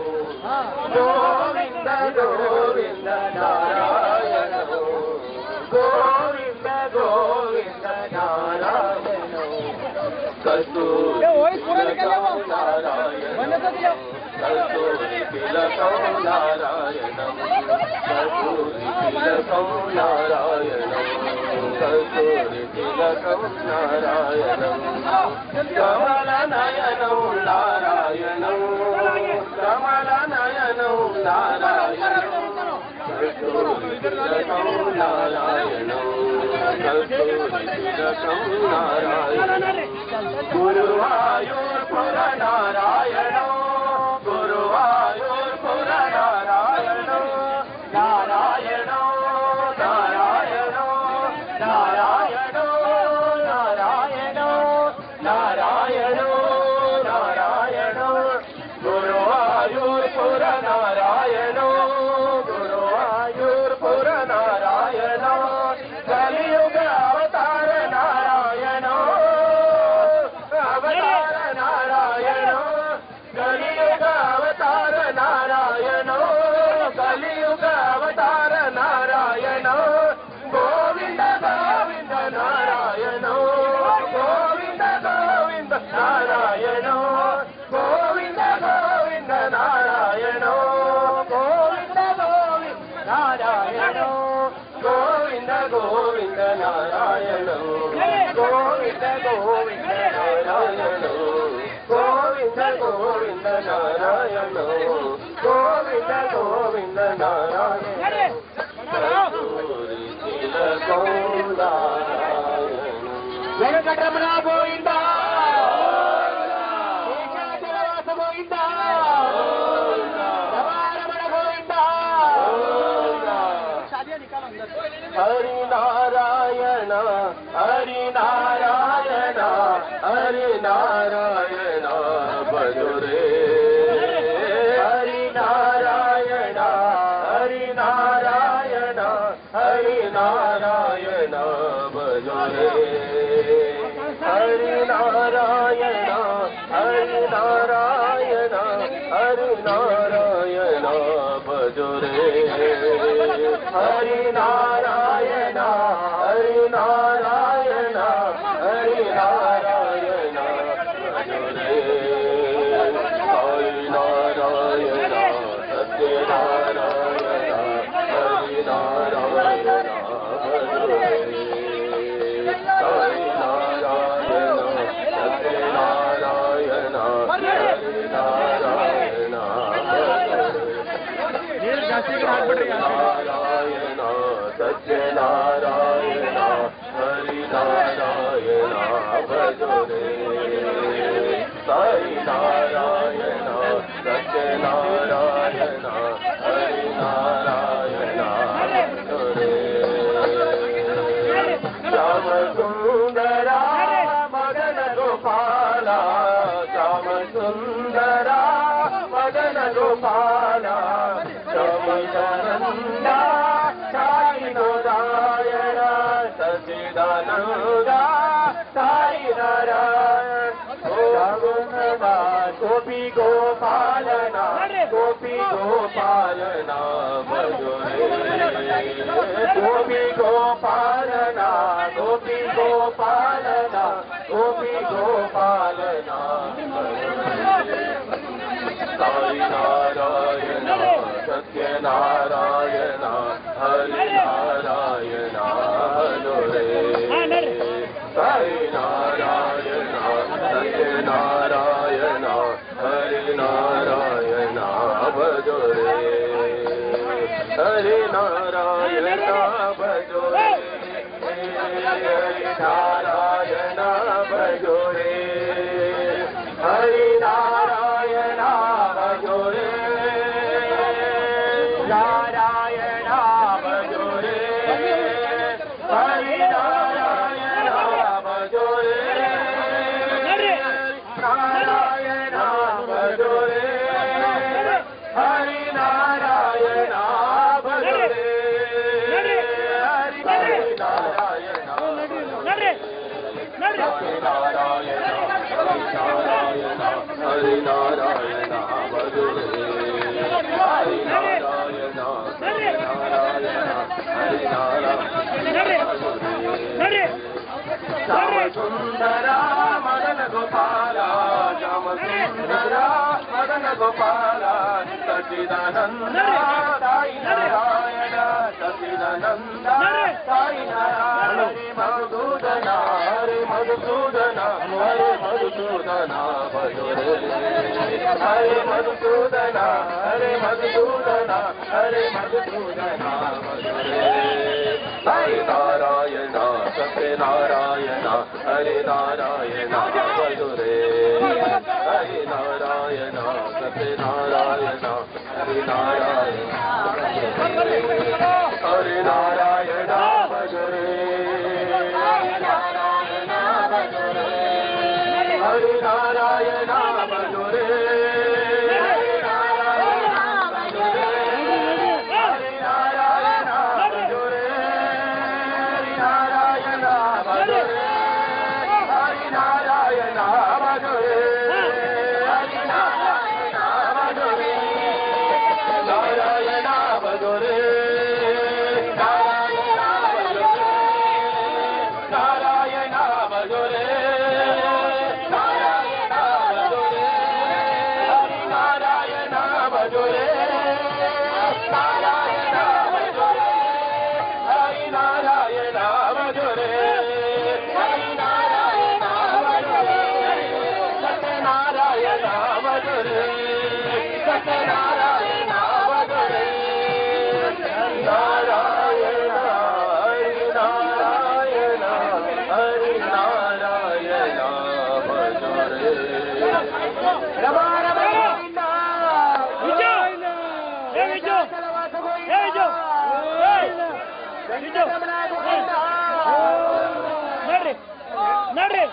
गोविंद गोविंद नारायणो गोविंद गोविंद नारायणो कस्तूरि तिलकं नारायणं कस्तूरि तिलकं नारायणं कस्तूरि तिलकं नारायणं कस्तूरि तिलकं नारायणं कमलनयनो नारायणो कमलनयनो नारायणो कस्तूरि तिलकं नारायणो कस्तूरि तिलकं नारायणं गुरुवायूरपुर नारायणो गुरुवायूरपुर नारायणो नारायणो नारायणो नारायणो नारायणो नारायणो नारायणो गुरुवायूरपुर नारायणो गुरुवायूरपुर नारायणो कलियुग अवतार नारायणो अवतार नारायणो ನಾರಾಯಣ ಗೋವಿಂದ ಗೋವಿಂದ ನಾರಾಯಣ ವೆಂಕಟರಮಣ ಗೋವಿಂದ ಶೇಷಾಚಲವಾಸ ಗೋವಿಂದ ರಮಾರಮಣ ಗೋವಿಂದ ಹರಿನಾರಾಯಣ ಹರಿನಾರಾಯಣ ಹರಿನಾರಾಯಣ ಭಜುರೇ ಹರಿನಾರಾಯಣ ಹರಿನಾರಾಯಣ ಹರಿನಾರಾಯಣ ಭಜುರೇ ಹರಿನಾರಾಯಣ ಹರಿನಾರಾಯಣ ಹರಿನಾರಾಯಣ ಭಜುರೇ ಹರಿನಾರಾಯಣ ಹರಿನಾರಾಯಣ ಹರಿನಾರಾಯಣ ಭಜುರೇ ಹರಿನಾರಾಯಣ ಸತ್ಯನಾರಾಯಣ ಹರಿನಾರಾಯಣ ಭಜುರೇ ಹರಿನಾರಾಯಣ ಸತ್ಯನಾರಾಯಣ ಹರಿನಾರಾಯಣ ನಾರಾಯಣ ಸತ್ಯನಾರಾಯಣ ಹರಿನಾರಾಯಣ ಭಜುರೇ ಹರಿನಾರಾಯಣ ಸತ್ಯನಾರಾಯಣ ಹರಿನಾರಾಯಣ ಭಜುರೇ ಶ್ಯಾಮ ಸುಂದರ ಮದನ ಗೋಪಾಲ ಶ್ಯಾಮ ಸುಂದರ ಮದನ ಗೋಪಾಲ ಶ್ಯಾಮನಂದ ಸಾಯಿ ನಾರಾಯಣ ಸಚಿದಾನಂದ ಸಾಯಿ ನಾರಾಯಣ ಗೋಪಿ ಗೋಪಾಲನ ಗೋಪಿ ಗೋಪಾಲನ ಭಜುರೇ ಗೋಪಿ ಗೋಪಾಲನ ಗೋಪಿ ಗೋಪಾಲನ ಗೋಪಿ ಗೋಪಾಲನ ಸಾಯಿ ನಾರಾಯಣ ಸತ್ಯನಾರಾಯಣ ಹರಿನಾರಾಯಣ ಭಜುರೇ ಸಾಯಿ ನಾರಾಯಣ ಸತ್ಯನಾರಾಯಣ ಹರಿನಾರಾಯಣ ಭಜುರೇ ಹರಿನಾರಾಯಣ ಭಜುರೇ ಹರಿನಾರಾಯಣ ಭಜುರೇ ಹರಿನಾರಾಯಣ ಭಜುರೇ ನಾರಾಯಣ ಭಜುರೇ ಹರಿನಾರಾಯಣ ಭಜುರೇ ನಾರಾಯಣ ಭಜುರೇ ಹರಿನಾರಾಯಣ ಭಜುರೇ ಹರಿನಾರಾಯಣ ಹರಿನಾರಾಯಣ ಭಜುರೇ ಹರಿನಾರಾಯಣ ಶ್ಯಾಮ ಸುಂದರ ಮದನ ಗೋಪಾಲ ಶ್ಯಾಮ ಸುಂದರ ಮದನ ಗೋಪಾಲ ಸಚಿದಾನಂದ ಸಾಯಿ ನಾರಾಯಣ ಸಚಿದಾನಂದ ಸಾಯಿ ನಾರಾಯಣ ಮಧುಸೂದನ ಹರಿ ಮಧುಸೂದನ ಹರಿ ಮಧುಸೂದನ ಭಜುರೇ ಹರಿ ಮಧುಸೂದನ ಹರಿ ಮಧುಸೂದನ ಹರಿ ಮಧುಸೂದನ ಭಜುರೇ ಹರಿನಾರಾಯಣ ಸತ್ಯನಾರಾಯಣ ಹರಿನಾರಾಯಣ ಭಜುರೇ ಹರಿನಾರಾಯಣ ಸತ್ಯನಾರಾಯಣ ಹರಿನಾರಾಯಣ ಹರಿನಾರಾಯಣ ಭಜುರೇ ಹರಿನಾರಾಯಣ ಭಜುರೇ Hare ನೋಡ್ರಿ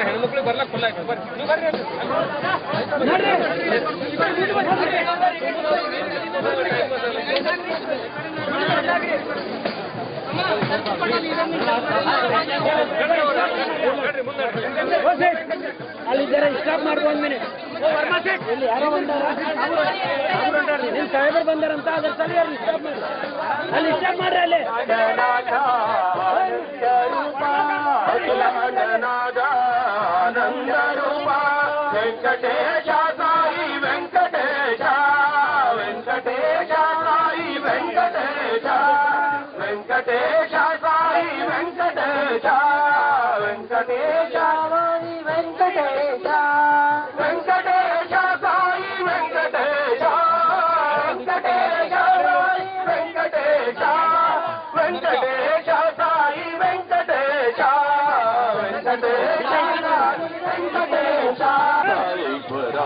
ಹೆಣ್ಮಕ್ಳಿಗೆ ಬರ್ಲಕ್ ಖುಲ್ಲ ಆಯ್ತು ಬರ್ರಿ ಅಲ್ಲಿ ಜರ ಸ್ಟಾಪ್ ಮಾಡಿ 1 ಮಿನಿಟ್ ಇಲ್ಲಿ ಯಾರೋ ಬಂದಾರ ನಿಮ್ ಸಾಹೇಬರು ಬಂದಾರಂತ ಅದ್ರ ಸಲ ಅಲ್ಲಿ ಸ್ಟಾಪ್ ಮಾಡಿ ಅಲ್ಲಿ ಸ್ಟಾಪ್ ಮಾಡ್ರಿ ಅಲ್ಲಿ ಆನಂದ ರೂಪ ವೆಂಕಟೇಶ ಸಾಯಿ ವೆಂಕಟೇಶ ವೆಂಕಟೇಶ ಸಾಯಿ ವೆಂಕಟೇಶ ವೆಂಕಟೇಶ ಸಾಯಿ ವೆಂಕಟೇಶ ವೆಂಕಟೇಶ ಸಾಯಿ ವೆಂಕಟೇಶ ವೆಂಕಟೇಶ ಸಾಯಿ ವೆಂಕಟೇಶ ವೆಂಕಟೇಶ ಸಾಯಿ ವೆಂಕಟೇಶ ವೆಂಕಟೇಶ ಸಾಯಿ ವೆಂಕಟೇಶ ವೆಂಕಟೇಶ ವೆಂಕಟೇಶ ಸಾಯಿಪುರ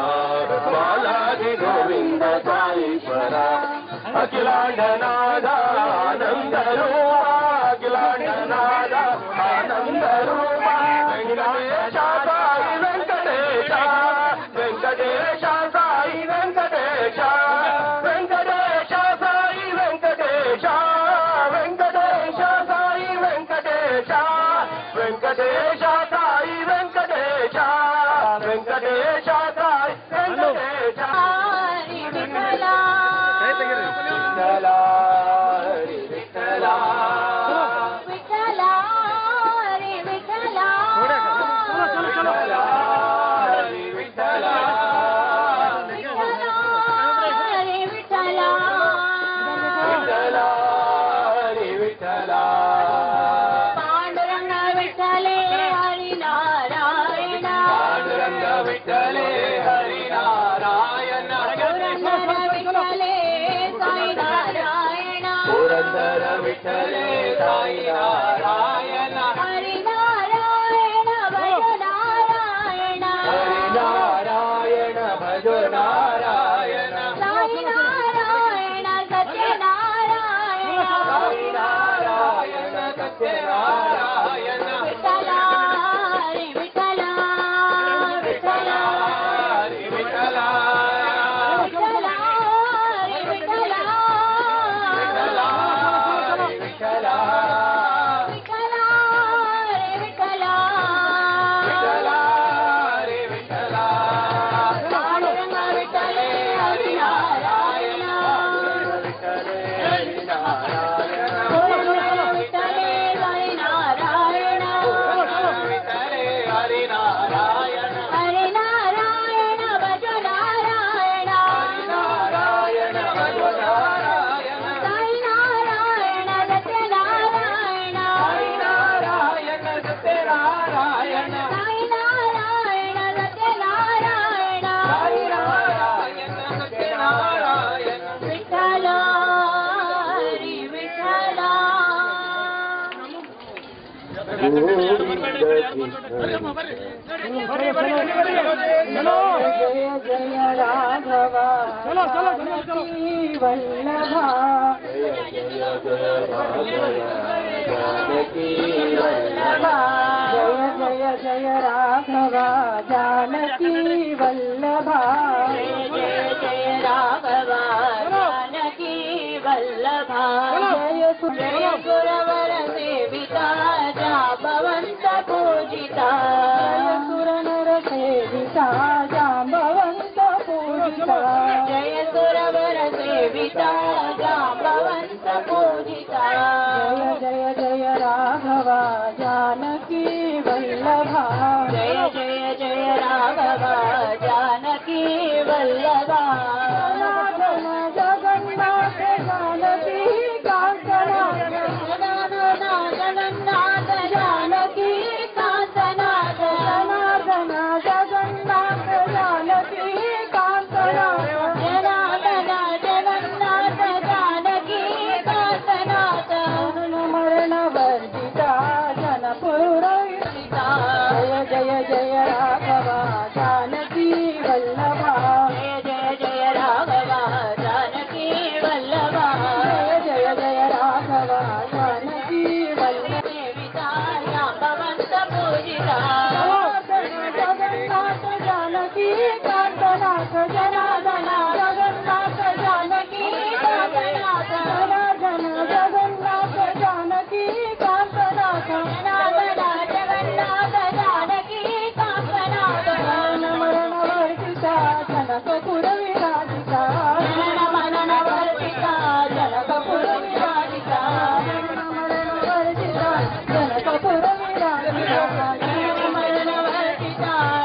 ಬಾಲಾಜಿ ಗೋವಿಂದ ಸಾಯಿಪುರ ಅಖಿಲಾಂಡನಾದ ಆನಂದರು ಅಖಿಲಾಂಡನಾದ ಆನಂದರು ವೆಂಕಟೇಶ ಸಾಯಿ ವೆಂಕಟೇಶ ವೆಂಕಟೇಶ ಸಾಯಿ ವೆಂಕಟೇಶ ವೆಂಕಟೇಶ ಸಾಯಿ ವೆಂಕಟೇಶ ವೆಂಕಟೇಶ ಸಾಯಿ ವೆಂಕಟೇಶ ವೆಂಕಟೇಶ ಸಾಯಿ ವೆಂಕಟೇಶ ವೆಂಕಟೇಶ ಸಾಯಿ ವೆಂಕಟೇಶ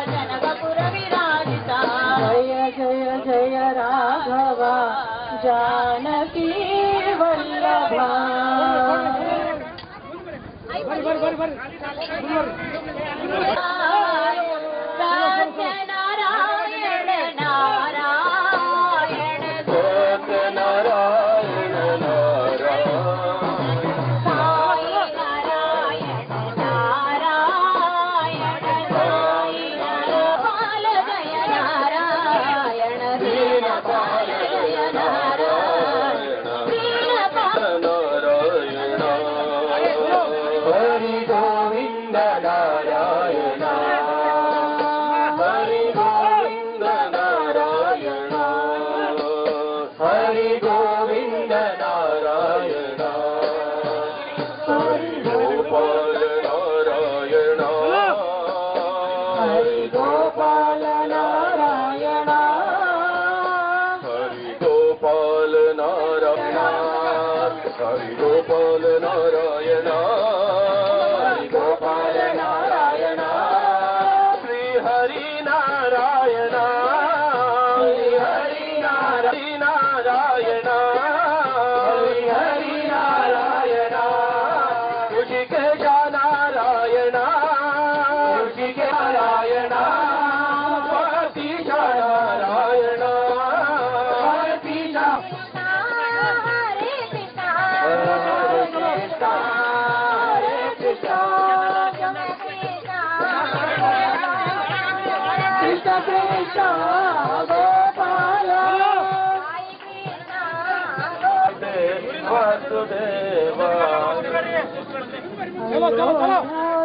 जनकपुर विराजिता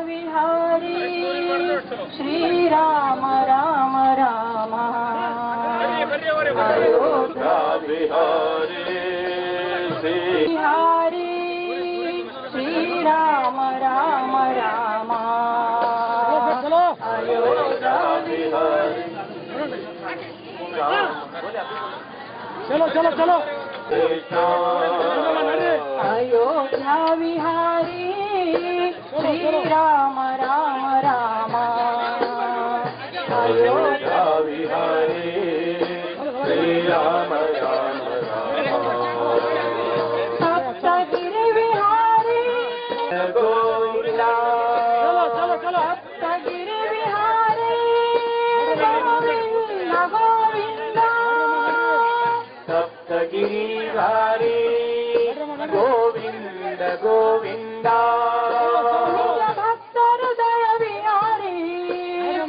विहारी श्री राम राम राम अयोध्या बिहारी श्री राम राम राम अयोध्या बिहारी चलो चलो चलो अयोध्या विहारी श्री राम राम राम अयोध्या विहारी श्री राम राम राम सप्तगिरि विहारी गोविंदा सप्तगिरि विहारी गोविंदा गोविंदा सप्तगिरि विहारी गोविंद गोविंद भक्त हृदय विहारी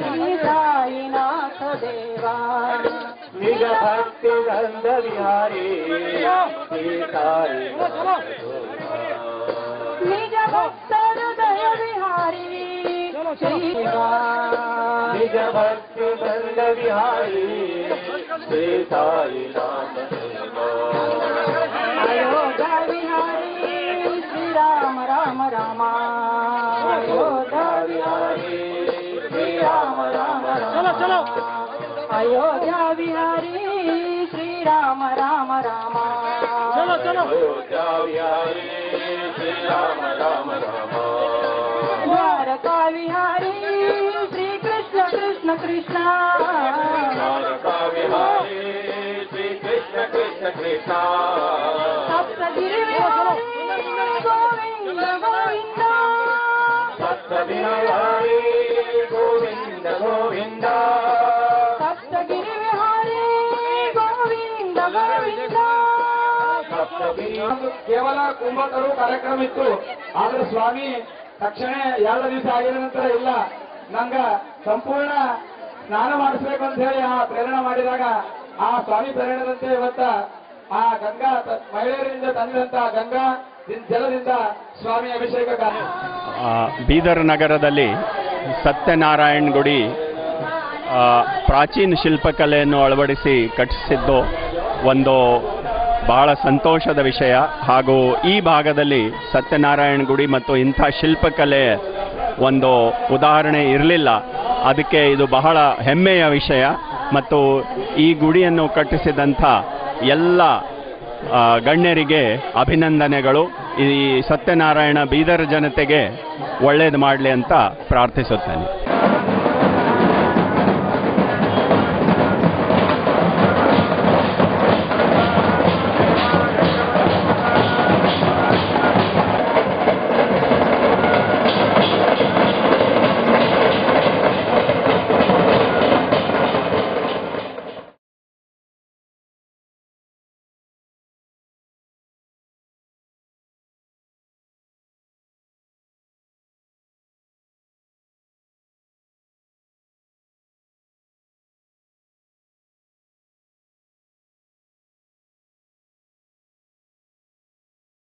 श्री साईनाथ देवा निज भक्ति गंध विहारी श्री साईनाथ निज भक्त हृदय विहारी श्री निज भक्ति गंध विहारी श्री साईनाथ अयोध्या विहारी श्री राम राम राम अयोध्या विहारी श्री राम राम राम चलो अयोध्या विहारी श्री राम राम राम चलो चलो अयोध्या विहारी श्री राम राम राम द्वारका विहारी श्री कृष्ण कृष्ण कृष्ण द्वारका विहारी श्री कृष्ण कृष्ण कृष्ण सप्तगिरि विहारी गोविंद गोविंद सप्तगिरि विहारी गोविंद गोविंद सप्तगिरि विहारी गोविंद गोविंद ಕೇವಲ ಕುಂಭಕರು ಕಾರ್ಯಕ್ರಮ ಇತ್ತು. ಆದ್ರೆ ಸ್ವಾಮಿ ತಕ್ಷಣ 2 ದಿವಸ ಆಗಿದ ನಂತರ ಇಲ್ಲ, ನಂಗ ಸಂಪೂರ್ಣ ಸ್ನಾನ ಮಾಡಿಸ್ಬೇಕು ಅಂತ ಹೇಳಿ ಆ ಪ್ರೇರಣೆ ಮಾಡಿದಾಗ ಆ ಸ್ವಾಮಿ ಪ್ರೇರಣೆದಂತೆ ಇವತ್ತ ಆ ಗಂಗಾ ಮಹಿಳೆಯರಿಂದ ತಂದಂತ ಗಂಗಾ ಜಲದಿಂದ ಸ್ವಾಮಿ ಅಭಿಷೇಕ ಬೀದರ್ ನಗರದಲ್ಲಿ ಸತ್ಯನಾರಾಯಣ ಗುಡಿ ಪ್ರಾಚೀನ ಶಿಲ್ಪಕಲೆಯನ್ನು ಅಳವಡಿಸಿ ಕಟ್ಟಿಸಿದ್ದು ಒಂದು ಬಹಳ ಸಂತೋಷದ ವಿಷಯ. ಹಾಗೂ ಈ ಭಾಗದಲ್ಲಿ ಸತ್ಯನಾರಾಯಣ ಗುಡಿ ಮತ್ತು ಇಂಥ ಶಿಲ್ಪಕಲೆ ಒಂದು ಉದಾಹರಣೆ ಇರಲಿಲ್ಲ. ಅದಕ್ಕೆ ಇದು ಬಹಳ ಹೆಮ್ಮೆಯ ವಿಷಯ. ಮತ್ತು ಈ ಗುಡಿಯನ್ನು ಕಟ್ಟಿಸಿದಂಥ ಎಲ್ಲ ಗಣ್ಯರಿಗೆ ಅಭಿನಂದನೆಗಳು. ಈ ಸತ್ಯನಾರಾಯಣ ಬೀದರ್ ಜನತೆಗೆ ಒಳ್ಳೆಯದು ಮಾಡಲಿ ಅಂತ ಪ್ರಾರ್ಥಿಸುತ್ತೇನೆ.